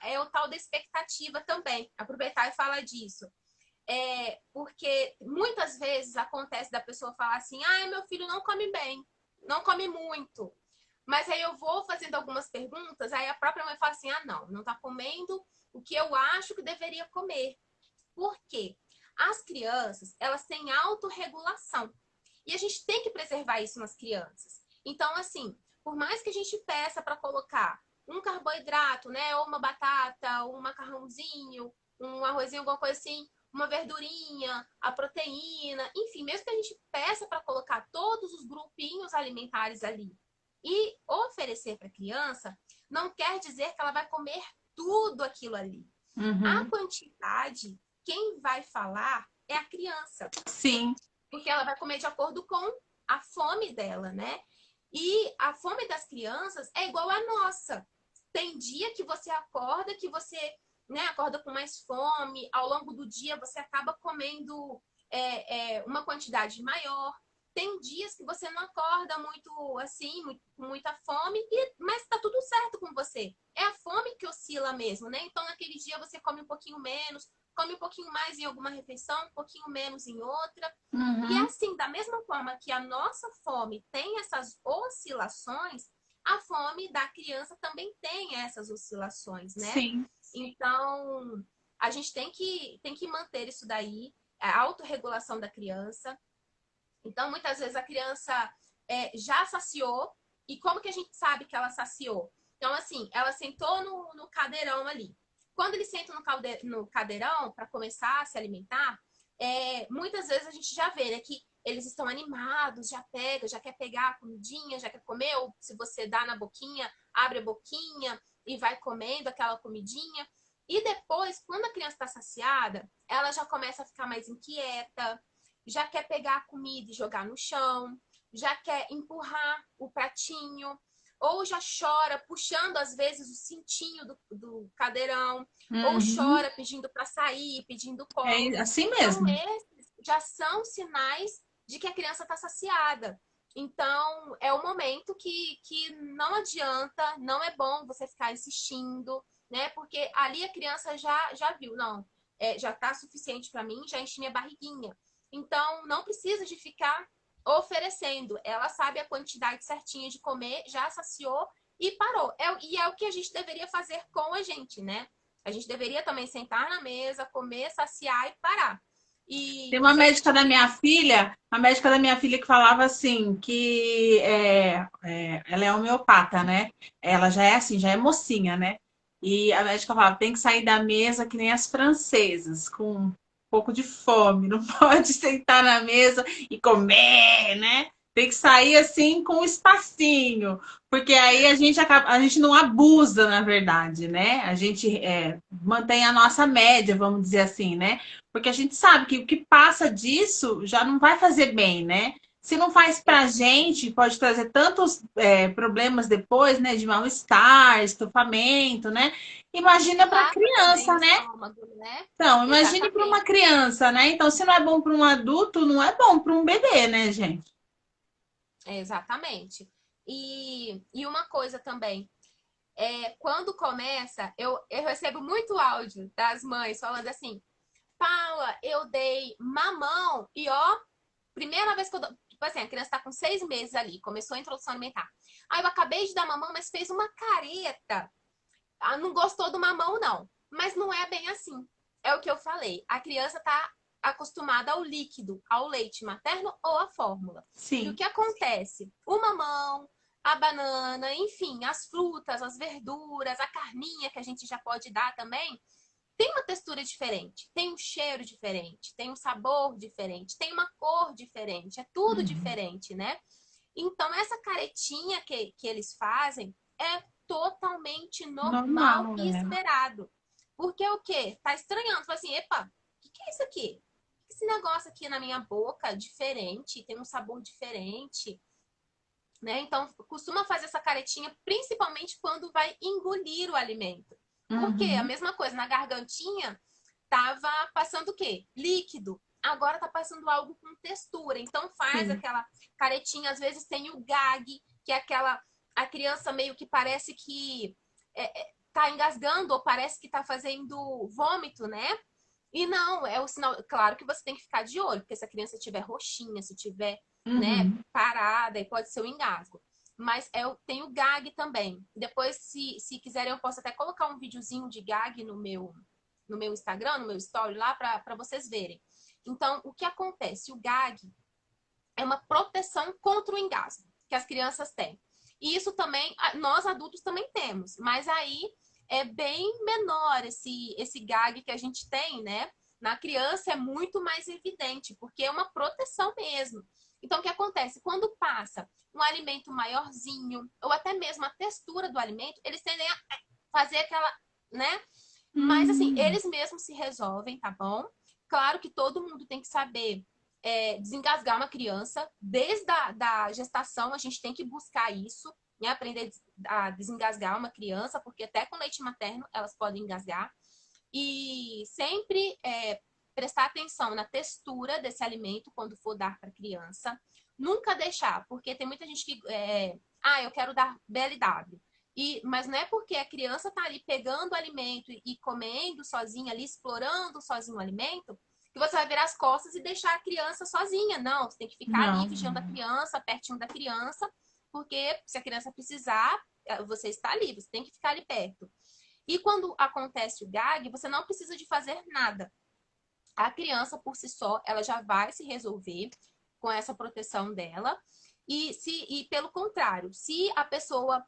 B: é o tal da expectativa também. Aproveitar e falar disso. Porque muitas vezes acontece da pessoa falar assim, ai, meu filho não come bem, não come muito. Mas aí eu vou fazendo algumas perguntas, aí a própria mãe fala assim, ah, não tá comendo o que eu acho que deveria comer. Por quê? As crianças, elas têm autorregulação. E a gente tem que preservar isso nas crianças. Então, assim, por mais que a gente peça para colocar um carboidrato, né, ou uma batata, ou um macarrãozinho, um arrozinho, alguma coisa assim, uma verdurinha, a proteína, enfim, mesmo que a gente peça para colocar todos os grupinhos alimentares ali e oferecer para a criança, não quer dizer que ela vai comer tudo aquilo ali. A
A: Uhum.
B: quantidade, quem vai falar é a criança,
A: Sim,
B: porque ela vai comer de acordo com a fome dela, né? E a fome das crianças é igual à nossa. Tem dia que você acorda, que você, né, acorda com mais fome, ao longo do dia você acaba comendo uma quantidade maior. Tem dias que você não acorda muito assim, com muita fome, mas tá tudo certo com você. É a fome que oscila mesmo, né? Então, naquele dia você come um pouquinho menos, come um pouquinho mais em alguma refeição, um pouquinho menos em outra. E
A: uhum.
B: assim, da mesma forma que a nossa fome tem essas oscilações, a fome da criança também tem essas oscilações, né?
A: Sim.
B: Então, a gente tem que manter isso daí, a autorregulação da criança. Então, muitas vezes a criança já saciou, e como que a gente sabe que ela saciou? Então, assim, ela sentou no cadeirão ali. Quando eles sentam no cadeirão para começar a se alimentar, muitas vezes a gente já vê, né, que eles estão animados, já quer pegar a comidinha, já quer comer, ou se você dá na boquinha, abre a boquinha e vai comendo aquela comidinha. E depois, quando a criança está saciada, ela já começa a ficar mais inquieta, já quer pegar a comida e jogar no chão, já quer empurrar o pratinho, ou já chora puxando às vezes o cintinho do cadeirão, ou
A: Uhum.
B: chora pedindo para sair, pedindo colo.
A: É assim
B: Então,
A: mesmo.
B: esses já são sinais de que a criança está saciada. Então, é o momento que não adianta, não é bom você ficar insistindo, né? Porque ali a criança já viu, não, já está suficiente para mim, já enchi minha barriguinha. Então, não precisa de ficar oferecendo. Ela sabe a quantidade certinha de comer, já saciou e parou. E é o que a gente deveria fazer com a gente, né? A gente deveria também sentar na mesa, comer, saciar e parar.
A: Tem
B: E
A: uma
B: se a
A: médica
B: gente
A: da minha
B: ficar.
A: filha, a médica da minha filha que falava assim, que ela é homeopata, né? Ela já é assim, já é mocinha, né? E a médica falava, tem que sair da mesa que nem as francesas, com um pouco de fome, não pode sentar na mesa e comer, né? Tem que sair assim com um espacinho, porque aí a gente não abusa, na verdade, né? A gente mantém a nossa média, vamos dizer assim, né? Porque a gente sabe que o que passa disso já não vai fazer bem, né? se não faz pra gente, pode trazer tantos problemas depois, né? De mal-estar, estufamento, né? Imagina para
B: Dilata também o
A: criança, né?
B: estômago, né?
A: Então, imagine para uma
B: Exatamente.
A: criança, né? Então, se não é bom para um adulto, não é bom para um bebê, né, gente?
B: Exatamente. E uma coisa também, quando começa, eu recebo muito áudio das mães falando assim, Paula, eu dei mamão e ó, primeira vez que eu dou, tipo assim, a criança tá com 6 meses ali, começou a introdução alimentar. Aí eu acabei de dar mamão, mas fez uma careta. Ah, não gostou do mamão, não. Mas não é bem assim. É o que eu falei. A criança tá acostumada ao líquido, ao leite materno ou à fórmula. E o
A: Sim.
B: que acontece? O mamão, a banana, enfim, as frutas, as verduras, a carninha que a gente já pode dar também, tem uma textura diferente, tem um cheiro diferente, tem um sabor diferente, tem uma cor diferente, é tudo
A: Uhum.
B: diferente, né? Então, essa caretinha que eles fazem é totalmente normal
A: Normal,
B: e
A: né?
B: esperado. Porque o quê? Tá estranhando. Fala assim, epa, o que é isso aqui? Esse negócio aqui na minha boca diferente, tem um sabor diferente, né? Então, costuma fazer essa caretinha principalmente quando vai engolir o alimento. Por quê? A
A: Uhum.
B: mesma coisa, na gargantinha tava passando o quê? Líquido. Agora tá passando algo com textura. Então faz
A: Sim.
B: aquela caretinha, às vezes tem o gag, que é aquela a criança meio que parece que tá engasgando ou parece que tá fazendo vômito, né? E não, é o sinal. Claro que você tem que ficar de olho, porque se a criança estiver roxinha, se tiver, né,
A: Uhum.
B: parada, aí pode ser o engasgo. Mas tem o gag também. Depois, se quiserem, eu posso até colocar um videozinho de gag no meu Instagram, no meu story lá, para vocês verem. Então, o que acontece? O gag é uma proteção contra o engasgo que as crianças têm. E isso também, nós adultos também temos, mas aí é bem menor esse gag que a gente tem, né? Na criança é muito mais evidente, porque é uma proteção mesmo. Então, o que acontece? Quando passa um alimento maiorzinho, ou até mesmo a textura do alimento, eles tendem a fazer aquela, né? Mas, assim,
A: Hum.
B: eles mesmos se resolvem, tá bom? Claro que todo mundo tem que saber desengasgar uma criança. Desde da gestação, a gente tem que buscar isso, né? Aprender a desengasgar uma criança, porque até com leite materno elas podem engasgar. E sempre prestar atenção na textura desse alimento quando for dar para a criança. Nunca deixar, porque tem muita gente que. Eu quero dar BLW. Mas não é porque a criança está ali pegando o alimento e comendo sozinha, ali explorando sozinho o alimento, que você vai virar as costas e deixar a criança sozinha. Não, você tem que ficar ali
A: Não.
B: vigiando a criança, pertinho da criança, porque se a criança precisar, você está ali, você tem que ficar ali perto. E quando acontece o gag, você não precisa de fazer nada. A criança, por si só, ela já vai se resolver com essa proteção dela. E pelo contrário, se a pessoa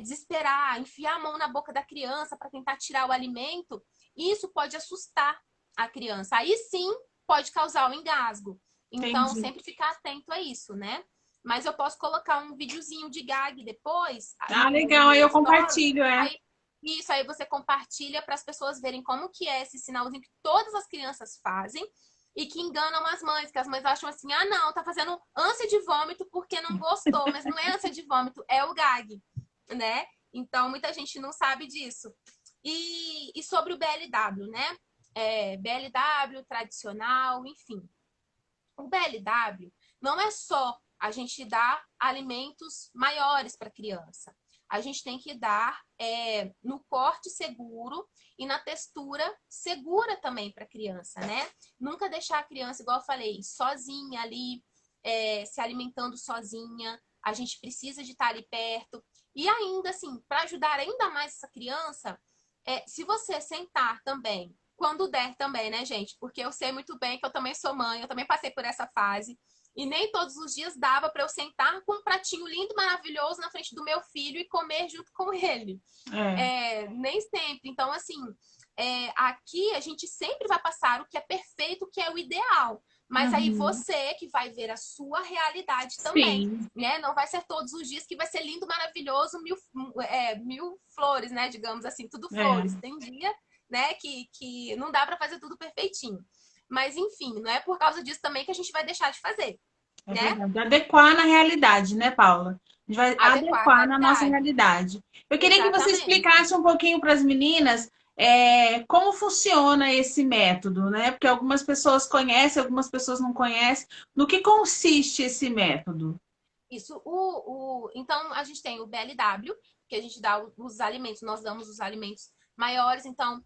B: desesperar, enfiar a mão na boca da criança para tentar tirar o alimento, isso pode assustar a criança. Aí sim pode causar o engasgo. Então,
A: Entendi.
B: sempre ficar atento a isso, né? Mas eu posso colocar um videozinho de gag depois
A: Ah,
B: no
A: legal. Aí
B: meu
A: eu
B: story.
A: compartilho, é.
B: Aí isso aí você compartilha para as pessoas verem como que é esse sinalzinho que todas as crianças fazem e que enganam as mães, que as mães acham assim, ah não, tá fazendo ânsia de vômito porque não gostou, mas não é ânsia de vômito, é o gag, né? Então muita gente não sabe disso. E sobre o BLW, né? BLW tradicional, enfim. O BLW não é só a gente dar alimentos maiores para a criança. A gente tem que dar no corte seguro e na textura segura também para a criança, né? Nunca deixar a criança, igual eu falei, sozinha ali, se alimentando sozinha. A gente precisa de estar ali perto. E ainda assim, para ajudar ainda mais essa criança, se você sentar também quando der também, né, gente? Porque eu sei muito bem que eu também sou mãe, eu também passei por essa fase. E nem todos os dias dava para eu sentar com um pratinho lindo, maravilhoso na frente do meu filho e comer junto com ele.
A: É.
B: Nem sempre. Então, assim, aqui a gente sempre vai passar o que é perfeito, o que é o ideal. Mas aí
A: Uhum.
B: você que vai ver a sua realidade também,
A: Sim.
B: né? Não vai ser todos os dias que vai ser lindo, maravilhoso, mil flores, né? Digamos assim, tudo
A: É.
B: flores. Tem dia, né, que não dá para fazer tudo perfeitinho. Mas enfim, não é por causa disso também que a gente vai deixar de fazer.
A: É
B: né?
A: verdade. Adequar na realidade, né, Paula? A gente vai
B: Adequar a
A: adequar na nossa
B: realidade.
A: realidade. Eu queria que você
B: Exatamente.
A: explicasse um pouquinho para as meninas como funciona esse método, né? Porque algumas pessoas conhecem, algumas pessoas não conhecem. No que consiste esse método?
B: Isso, então a gente tem o BLW, que a gente dá os alimentos, nós damos os alimentos maiores, então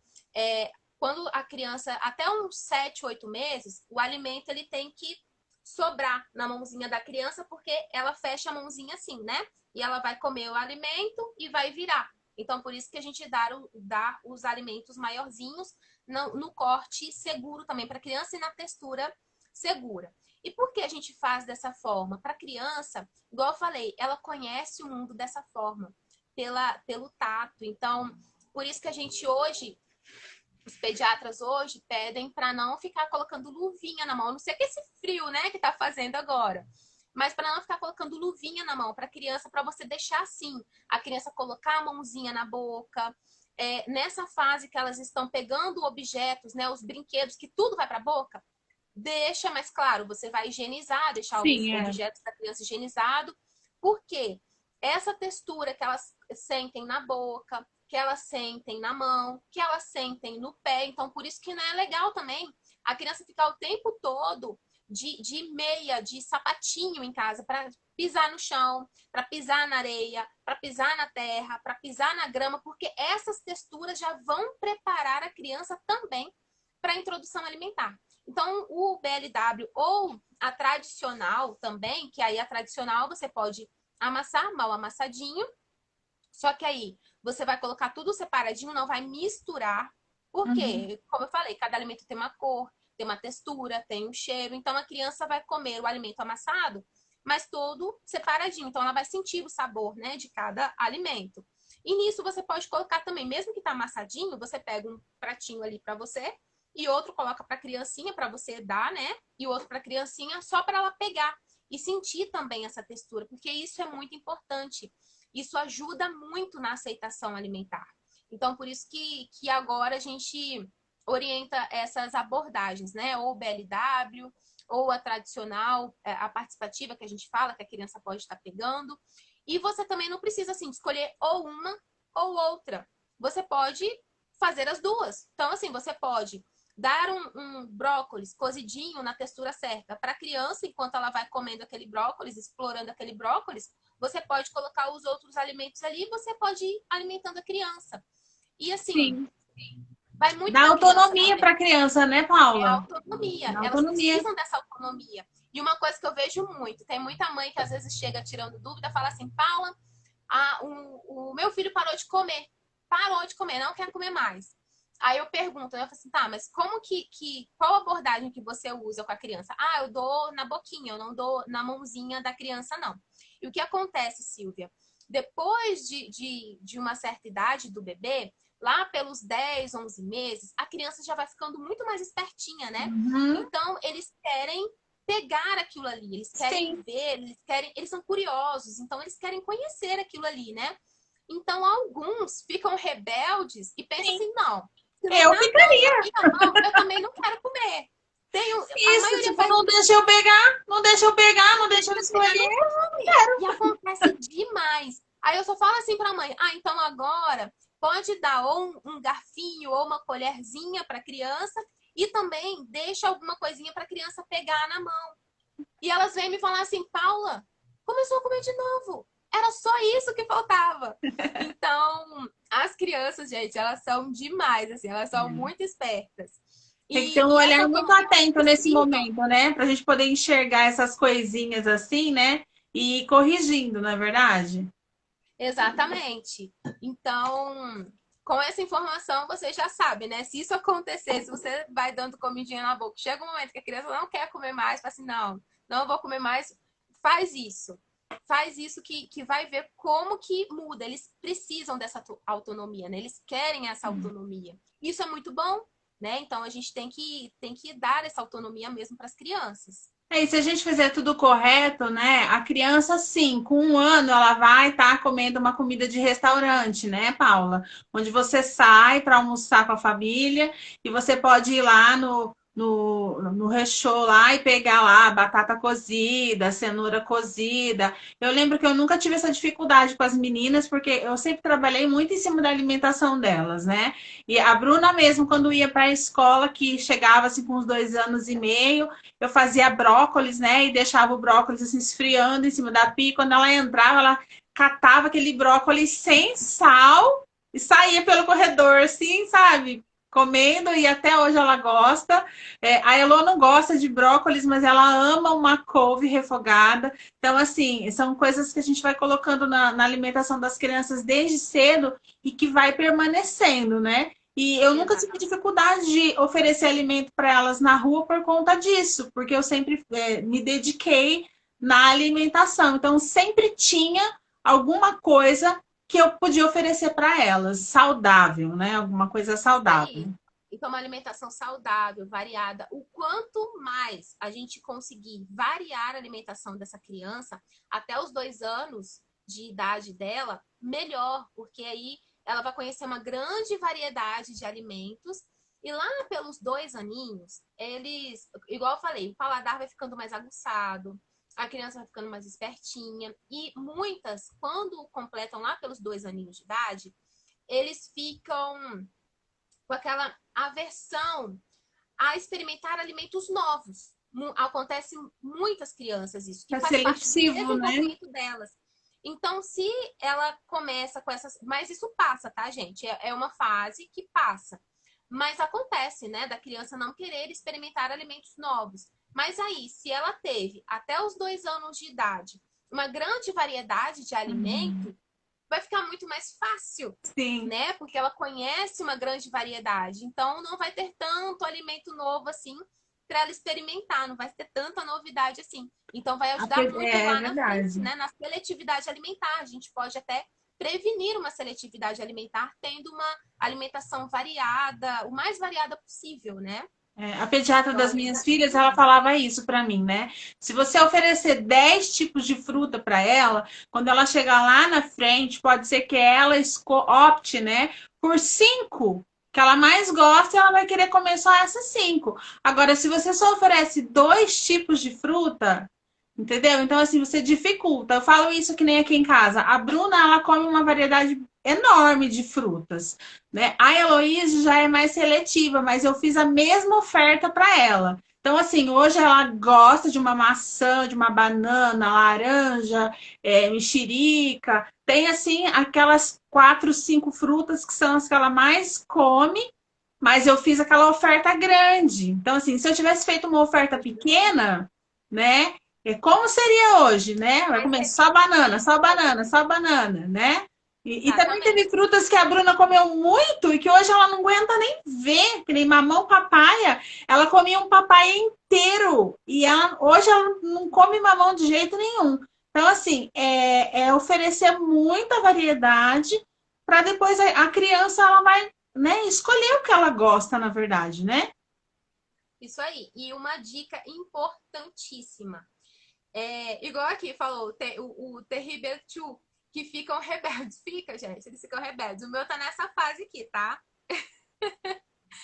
B: quando a criança, até uns 7, 8 meses, o alimento ele tem que sobrar na mãozinha da criança, porque ela fecha a mãozinha assim, né? E ela vai comer o alimento e vai virar. Então, por isso que a gente dá os alimentos maiorzinhos no corte seguro também para a criança e na textura segura. E por que a gente faz dessa forma? Para a criança, igual eu falei, ela conhece o mundo dessa forma, pelo tato. Então, por isso que a gente hoje, os pediatras hoje pedem para não ficar colocando luvinha na mão. Não sei que esse frio, né, que tá fazendo agora. Mas para não ficar colocando luvinha na mão para a criança, para você deixar assim, a criança colocar a mãozinha na boca. Nessa fase que elas estão pegando objetos, né, os brinquedos, que tudo vai para a boca, deixa, mas claro, você vai higienizar, deixar os
A: Sim, é.
B: objetos da criança higienizado. Por quê? Essa textura que elas sentem na boca, que elas sentem na mão, que elas sentem no pé. Então, por isso que não é legal também a criança ficar o tempo todo de meia, de sapatinho em casa, para pisar no chão, para pisar na areia, para pisar na terra, para pisar na grama, porque essas texturas já vão preparar a criança também para a introdução alimentar. Então, o BLW ou a tradicional também, que aí a tradicional você pode amassar mal amassadinho, só que aí você vai colocar tudo separadinho, não vai misturar,
A: Uhum.
B: porque, como eu falei, cada alimento tem uma cor, tem uma textura, tem um cheiro, então a criança vai comer o alimento amassado, mas todo separadinho, então ela vai sentir o sabor, né, de cada alimento. E nisso você pode colocar também, mesmo que tá amassadinho, você pega um pratinho ali para você e outro coloca para criancinha para você dar, né? E outro para criancinha só para ela pegar e sentir também essa textura, porque isso é muito importante. Isso ajuda muito na aceitação alimentar. Então, por isso que agora a gente orienta essas abordagens, né? Ou BLW, ou a tradicional, a participativa que a gente fala, que a criança pode estar pegando. E você também não precisa, assim, escolher ou uma ou outra. Você pode fazer as duas. Então, assim, você pode dar um brócolis cozidinho na textura certa para a criança, enquanto ela vai comendo aquele brócolis, explorando aquele brócolis, você pode colocar os outros alimentos ali e você pode ir alimentando a criança. E assim,
A: Sim.
B: vai muito
A: Dá
B: da criança
A: autonomia
B: também.
A: para a criança, né,
B: É a
A: Paula?
B: autonomia.
A: Dá
B: Elas
A: autonomia.
B: precisam dessa autonomia. E uma coisa que eu vejo muito, tem muita mãe que às vezes chega tirando dúvida, fala assim, Paula, o meu filho parou de comer, não quer comer mais. Aí eu pergunto, eu falo assim, tá, mas qual abordagem que você usa com a criança? Ah, eu dou na boquinha, eu não dou na mãozinha da criança, não. E o que acontece, Silvia? Depois de uma certa idade do bebê, lá pelos 10, 11 meses, a criança já vai ficando muito mais espertinha, né?
A: Uhum.
B: Então, eles querem pegar aquilo ali, eles querem
A: Sim,
B: ver, eles são curiosos, então eles querem conhecer aquilo ali, né? Então, alguns ficam rebeldes e pensam
A: sim.
B: assim, não, se não
A: Eu
B: tá dando na
A: ficaria.
B: minha mão, eu também não quero comer. A
A: Isso,
B: maioria
A: tipo,
B: faz
A: não
B: isso,
A: deixa eu pegar, não deixa eu pegar, não deixa eu
B: se pegar
A: escolher.
B: não come. E acontece demais. Aí eu só falo assim pra mãe, então agora pode dar ou um garfinho ou uma colherzinha pra criança e também deixa alguma coisinha pra criança pegar na mão. E elas vêm me falar assim, Paula, começou a comer de novo. Era só isso que faltava. Então, as crianças, gente, elas são demais, assim, elas são muito espertas.
A: Tem que ter um
B: E essa
A: olhar muito
B: autonomia elas
A: atento nesse
B: precisam.
A: momento, né? Pra gente poder enxergar essas coisinhas assim, né? E ir corrigindo, não é verdade?
B: Exatamente. Então, com essa informação, você já sabe, né? Se isso acontecer, se você vai dando comidinha na boca, chega um momento que a criança não quer comer mais, fala assim, não, não vou comer mais, faz isso. Faz isso que vai ver como que muda. Eles precisam dessa autonomia, né? Eles querem essa autonomia. Isso é muito bom, né? Então, a gente tem que dar essa autonomia mesmo para as crianças.
A: E se a gente fizer tudo correto, né? A criança, sim, com 1 ano, ela vai estar comendo uma comida de restaurante, né, Paula? Onde você sai para almoçar com a família e você pode ir lá no rechô lá e pegar lá batata cozida, cenoura cozida. Eu lembro que eu nunca tive essa dificuldade com as meninas, porque eu sempre trabalhei muito em cima da alimentação delas, né? E a Bruna mesmo, quando ia para a escola, que chegava assim com uns 2 anos e meio, eu fazia brócolis, né? E deixava o brócolis assim esfriando em cima da pia. Quando ela entrava, ela catava aquele brócolis sem sal e saía pelo corredor, assim, sabe? Comendo, e até hoje ela gosta. A Elô não gosta de brócolis, mas ela ama uma couve refogada. Então, assim, são coisas que a gente vai colocando na alimentação das crianças desde cedo e que vai permanecendo, né? E eu nunca tive
B: Exatamente.
A: dificuldade de oferecer alimento para elas na rua por conta disso, porque eu sempre me dediquei na alimentação. Então, sempre tinha alguma coisa que eu podia oferecer para elas, saudável, né? Alguma coisa saudável.
B: Aí. Então, uma alimentação saudável, variada. O quanto mais a gente conseguir variar a alimentação dessa criança até os 2 anos de idade dela, melhor, porque aí ela vai conhecer uma grande variedade de alimentos. E lá pelos 2 aninhos, eles, igual eu falei, o paladar vai ficando mais aguçado, a criança vai ficando mais espertinha. E muitas, quando completam lá pelos 2 aninhos de idade, eles ficam com aquela aversão a experimentar alimentos novos. Acontece em muitas crianças isso, que
A: É
B: faz parte do
A: seletivo, né?
B: desenvolvimento delas. Então, se ela começa com essas. Mas isso passa, tá, gente? É uma fase que passa. Mas acontece, né, da criança não querer experimentar alimentos novos. Mas aí, se ela teve até os 2 anos de idade uma grande variedade de alimento, vai ficar muito mais fácil,
A: Sim.
B: né? Porque ela conhece uma grande variedade. Então, não vai ter tanto alimento novo assim para ela experimentar, não vai ter tanta novidade assim. Então, vai ajudar muito
A: É
B: lá na frente,
A: verdade.
B: né? Na seletividade alimentar. A gente pode até prevenir uma seletividade alimentar tendo uma alimentação variada, o mais variada possível, né?
A: A pediatra
B: Então,
A: das
B: além
A: minhas
B: da
A: filhas, ela falava isso para mim, né? Se você oferecer 10 tipos de fruta para ela, quando ela chegar lá na frente, pode ser que ela opte, né, por 5 que ela mais gosta, e ela vai querer comer só essas 5. Agora, se você só oferece 2 tipos de fruta, entendeu? Então, assim, você dificulta. Eu falo isso que nem aqui em casa. A Bruna, ela come uma variedade enorme de frutas, né? A Heloísa já é mais seletiva, mas eu fiz a mesma oferta para ela. Então, assim, hoje ela gosta de uma maçã, de uma banana, laranja, mexerica. Tem, assim, aquelas 4, 5 frutas que são as que ela mais come, mas eu fiz aquela oferta grande. Então, assim, se eu tivesse feito uma oferta pequena, né? Como seria hoje, né? Vai
B: Mas
A: comer
B: é
A: só banana, só
B: isso,
A: banana, só banana, né? E também
B: exatamente.
A: teve frutas que a Bruna comeu muito e que hoje ela não aguenta nem ver, que nem mamão, papaya. Ela comia um papaya inteiro e hoje ela não come mamão de jeito nenhum. Então, assim, é oferecer muita variedade para depois a criança ela vai, né, escolher o que ela gosta, na verdade, né?
B: Isso aí. E uma dica importantíssima. Igual aqui falou, o Terrible Two, que ficam rebeldes. Fica, gente, eles ficam rebeldes. O meu tá nessa fase aqui, tá?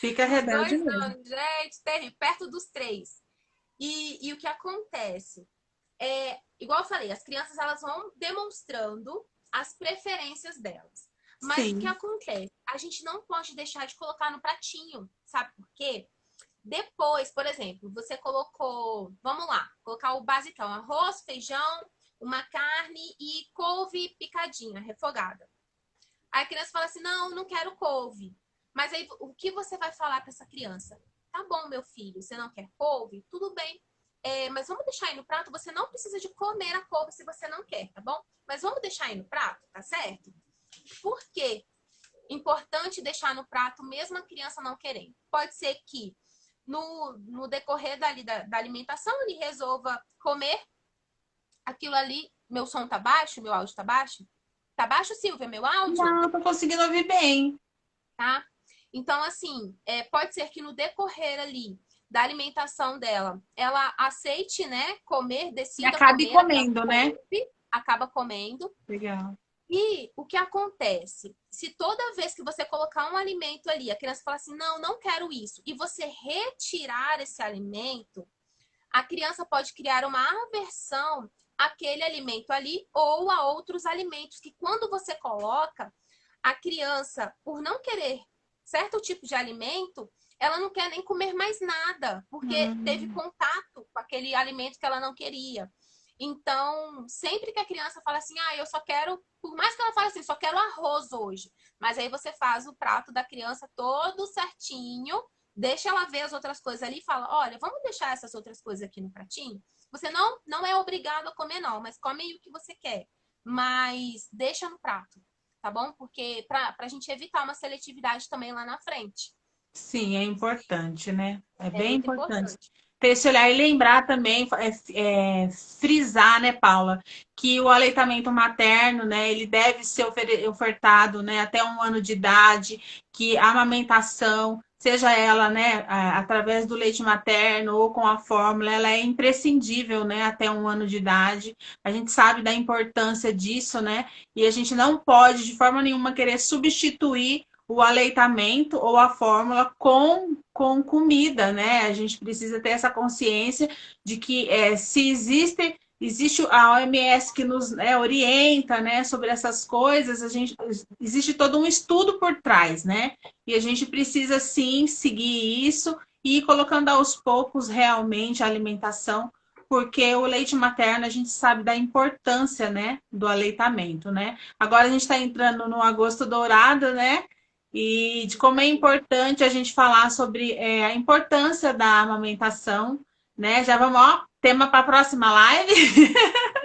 A: Fica
B: Dos
A: rebelde
B: dois
A: mesmo.
B: anos, gente, terrível, perto dos 3. E o que acontece? Igual eu falei, as crianças elas vão demonstrando as preferências delas. Mas o que
A: Sim.
B: acontece? A gente não pode deixar de colocar no pratinho, sabe por quê? Depois, por exemplo, você colocou, vamos lá, colocar o basicão, arroz, feijão, uma carne e couve picadinha, refogada. Aí a criança fala assim: não, não quero couve. Mas aí o que você vai falar para essa criança? Tá bom, meu filho, você não quer couve? Tudo bem. Mas vamos deixar aí no prato. Você não precisa de comer a couve se você não quer, tá bom? Mas vamos deixar aí no prato, tá certo? Por quê? Importante deixar no prato, mesmo a criança não querendo. Pode ser que no decorrer da alimentação ele resolva comer aquilo ali. Meu som tá baixo? Meu áudio tá baixo? Tá baixo, Silvia, meu áudio?
A: Não, tô conseguindo ouvir bem.
B: Tá? Então, assim, pode ser que no decorrer ali da alimentação dela, ela aceite, né, comer,
A: E
B: decida
A: acabe
B: comer aquela
A: comendo, né?
B: couve, acaba comendo.
A: Legal.
B: E o que acontece? Se toda vez que você colocar um alimento ali, a criança fala assim, não, não quero isso, e você retirar esse alimento, a criança pode criar uma aversão àquele alimento ali ou a outros alimentos que quando você coloca, a criança, por não querer certo tipo de alimento, ela não quer nem comer mais nada, porque teve
A: Hum,
B: contato com aquele alimento que ela não queria. Então, sempre que a criança fala assim, ah, eu só quero, por mais que ela fale assim, só quero arroz hoje, mas aí você faz o prato da criança todo certinho, deixa ela ver as outras coisas ali e fala, olha, vamos deixar essas outras coisas aqui no pratinho? Você não é obrigado a comer não, mas come o que você quer, mas deixa no prato, tá bom? Porque para a gente evitar uma seletividade também lá na frente.
A: sim, é importante, né? É
B: É
A: bem
B: muito
A: importante
B: importante.
A: ter esse olhar e lembrar também, frisar, né, Paula, que o aleitamento materno, né, ele deve ser ofertado, né, até 1 ano de idade, que a amamentação, seja ela, né, através do leite materno ou com a fórmula, ela é imprescindível, né, até 1 ano de idade. A gente sabe da importância disso, né, e a gente não pode, de forma nenhuma, querer substituir o aleitamento ou a fórmula com comida, né? A gente precisa ter essa consciência de que se existe a OMS que nos, né, orienta, né, sobre essas coisas, existe todo um estudo por trás, né? E a gente precisa sim seguir isso e ir colocando aos poucos realmente a alimentação, porque o leite materno a gente sabe da importância, né, do aleitamento, né? Agora a gente está entrando no agosto dourado, né? E de como é importante a gente falar sobre a importância da amamentação, né? Já vamos, ó, tema para a próxima live.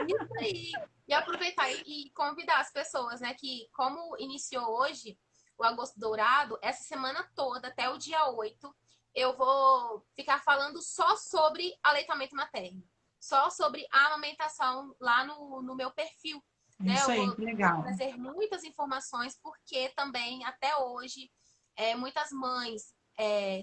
B: Isso aí. E aproveitar e convidar as pessoas, né? Que como iniciou hoje o Agosto Dourado, essa semana toda, até o dia 8 eu vou ficar falando só sobre aleitamento materno. Só sobre a amamentação lá no meu perfil. Né?
A: Isso
B: Eu
A: aí,
B: vou,
A: que
B: vou
A: legal.
B: trazer muitas informações, porque também, até hoje, muitas mães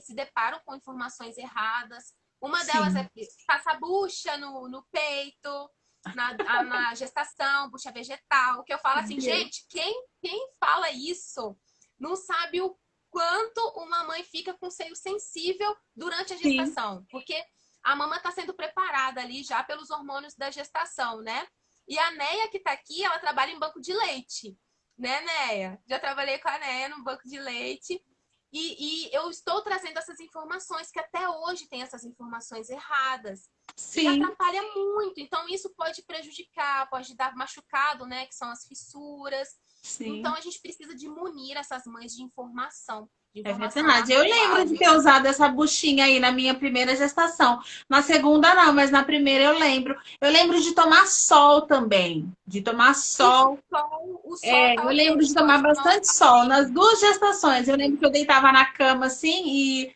B: se deparam com informações erradas. Uma delas é
A: Sim,
B: passar bucha no peito, na gestação, bucha vegetal, que eu falo
A: meu
B: assim,
A: Deus.
B: gente, quem fala isso não sabe o quanto uma mãe fica com seio sensível durante a
A: Sim,
B: gestação, porque a mama está sendo preparada ali já pelos hormônios da gestação, né? E a Neia que está aqui, ela trabalha em banco de leite, né, Neia? Já trabalhei com a Neia no banco de leite. E eu estou trazendo essas informações, que até hoje tem essas informações erradas. E
A: sim,
B: atrapalha muito. Então, isso pode prejudicar, pode dar machucado, né? Que são as fissuras. Então,
A: sim.
B: a gente precisa de munir essas mães de
A: É
B: informação
A: verdade. Eu lembro
B: atual.
A: de ter usado essa buchinha aí na minha primeira gestação. Na segunda, não, mas na primeira eu lembro. Eu lembro de tomar sol também. De tomar
B: E
A: sol.
B: o sol
A: Eu lembro
B: talvez
A: de tomar
B: pode não
A: bastante
B: ajudar
A: sol nas
B: mesmo.
A: duas gestações. Eu lembro que eu
B: Isso.
A: deitava na cama assim e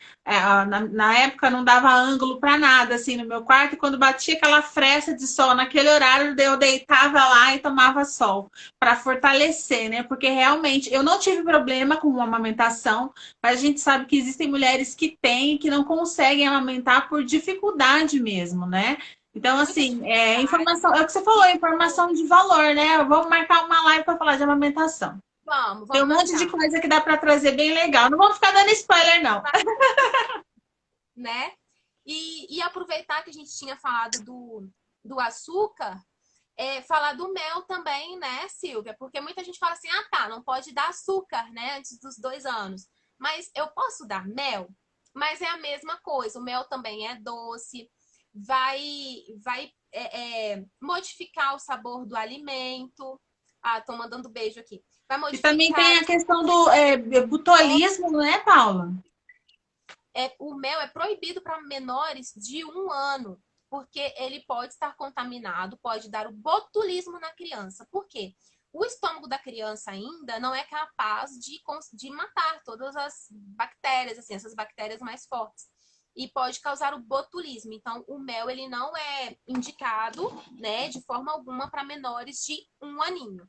A: na época não dava ângulo para nada assim no meu quarto. E quando batia aquela fresta de sol naquele horário, eu deitava lá e tomava sol para fortalecer, né? Porque realmente eu não tive problema com a amamentação, mas a gente sabe que existem mulheres que têm que não conseguem amamentar por dificuldade mesmo, né? Então,
B: Muita
A: assim,
B: dificuldade.
A: informação, é o que você falou, informação de valor, né? Vamos marcar uma live para falar de amamentação. Tem
B: Vamos
A: um monte de
B: marcar.
A: coisa que dá para trazer bem legal. Não vamos ficar dando spoiler, não.
B: Né? E aproveitar que a gente tinha falado do açúcar, falar do mel também, né, Silvia? Porque muita gente fala assim, ah, tá, não pode dar açúcar, né, antes dos 2 anos. Mas eu posso dar mel? Mas é a mesma coisa, o mel também é doce, vai modificar o sabor do alimento. Ah, tô mandando beijo aqui. Vai
A: E também tem
B: modificar
A: a questão do butolismo, né, Paula?
B: o mel é proibido para menores de 1 ano, porque ele pode estar contaminado, pode dar o botulismo na criança. Por quê? O estômago da criança ainda não é capaz de matar todas as bactérias, assim, essas bactérias mais fortes. E pode causar o botulismo. Então, o mel ele não é indicado, né, de forma alguma para menores de 1 aninho.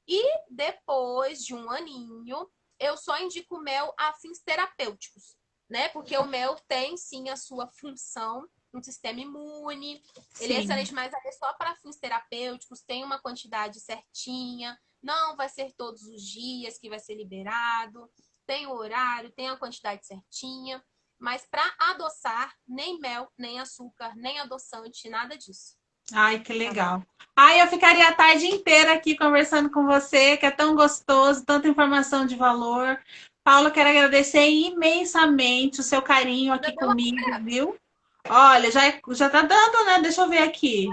B: E depois de 1 aninho, eu só indico mel a fins terapêuticos, né? Porque o mel tem sim a sua função no sistema imune. Ele é
A: Sim.
B: excelente, mas é só para fins terapêuticos, tem uma quantidade certinha, Não vai ser todos os dias que vai ser liberado, tem o horário, tem a quantidade certinha, mas para adoçar, nem mel, nem açúcar, nem adoçante, nada disso.
A: Ai, que
B: Tá bom?
A: legal. Ai, eu ficaria a tarde inteira aqui conversando com você, que é tão gostoso, tanta informação de valor. Paulo, quero agradecer imensamente o seu carinho aqui
B: Eu
A: comigo,
B: agradeço.
A: viu? Olha, já tá dando, né? Deixa eu ver aqui.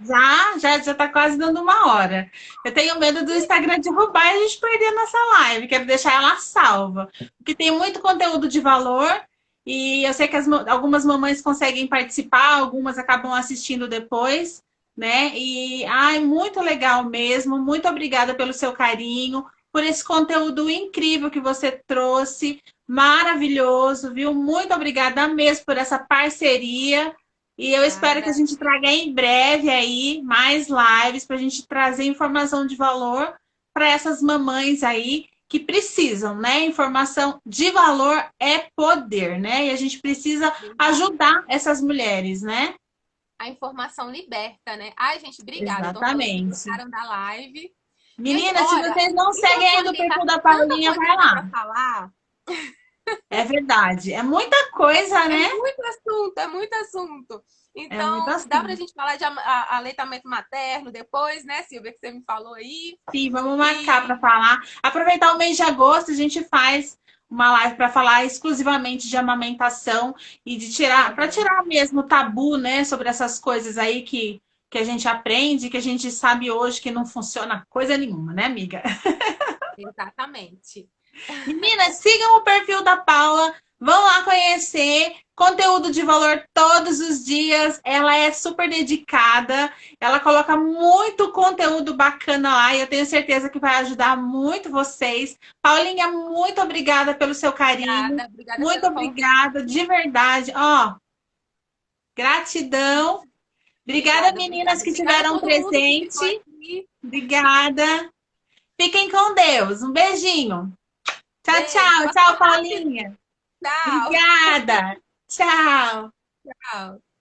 A: Já tá quase dando uma hora. Eu tenho medo do Instagram derrubar e a gente perder a nossa live. Quero deixar ela salva. Porque tem muito conteúdo de valor e eu sei que algumas mamães conseguem participar, algumas acabam assistindo depois, né? E ai, muito legal mesmo. Muito obrigada pelo seu carinho, por esse conteúdo incrível que você trouxe. Maravilhoso, viu? Muito obrigada mesmo por essa parceria. E eu espero que a
B: Nada.
A: gente traga em breve aí mais lives para a gente trazer informação de valor para essas mamães aí que precisam, né? Informação de valor é poder, né? E a gente precisa
B: Verdade.
A: ajudar essas mulheres, né?
B: A informação liberta, né? Ai, gente, obrigada. Estão falando que
A: Exatamente.
B: gostaram da live. Gente,
A: Meninas, se
B: olha,
A: vocês não seguem ainda o perfil da
B: tanta
A: Paulinha,
B: coisa
A: vai
B: que dá
A: lá.
B: para falar.
A: É verdade. É muita coisa,
B: É
A: né?
B: muito assunto, é muito assunto.
A: É muito
B: Então, dá pra
A: assim.
B: gente falar de aleitamento materno depois, né, Silvia, que você me falou aí.
A: Sim, vamos marcar para
B: E
A: falar. Aproveitar o mês de agosto, a gente faz uma live para falar exclusivamente de amamentação e de
B: tá
A: tirar, para
B: bom,
A: tirar mesmo o tabu, né, sobre essas coisas aí que a gente aprende, que a gente sabe hoje que não funciona coisa nenhuma, né, amiga?
B: exatamente.
A: Meninas, sigam o perfil da Paula, vão lá conhecer conteúdo de valor todos os dias. Ela é super dedicada, ela coloca muito conteúdo bacana lá e eu tenho certeza que vai ajudar muito vocês. Paulinha, muito obrigada pelo seu carinho,
B: Obrigada
A: muito
B: pelo convite.
A: obrigada de verdade. Ó, gratidão. Obrigada, meninas que
B: Obrigada a
A: tiveram
B: todo mundo que ficou
A: presente.
B: aqui.
A: Obrigada. Fiquem com Deus. Um beijinho. Tchau,
B: Beijo,
A: tchau.
B: passou
A: Tchau,
B: rápido.
A: Paulinha.
B: Tchau.
A: Obrigada. Tchau.
B: Tchau.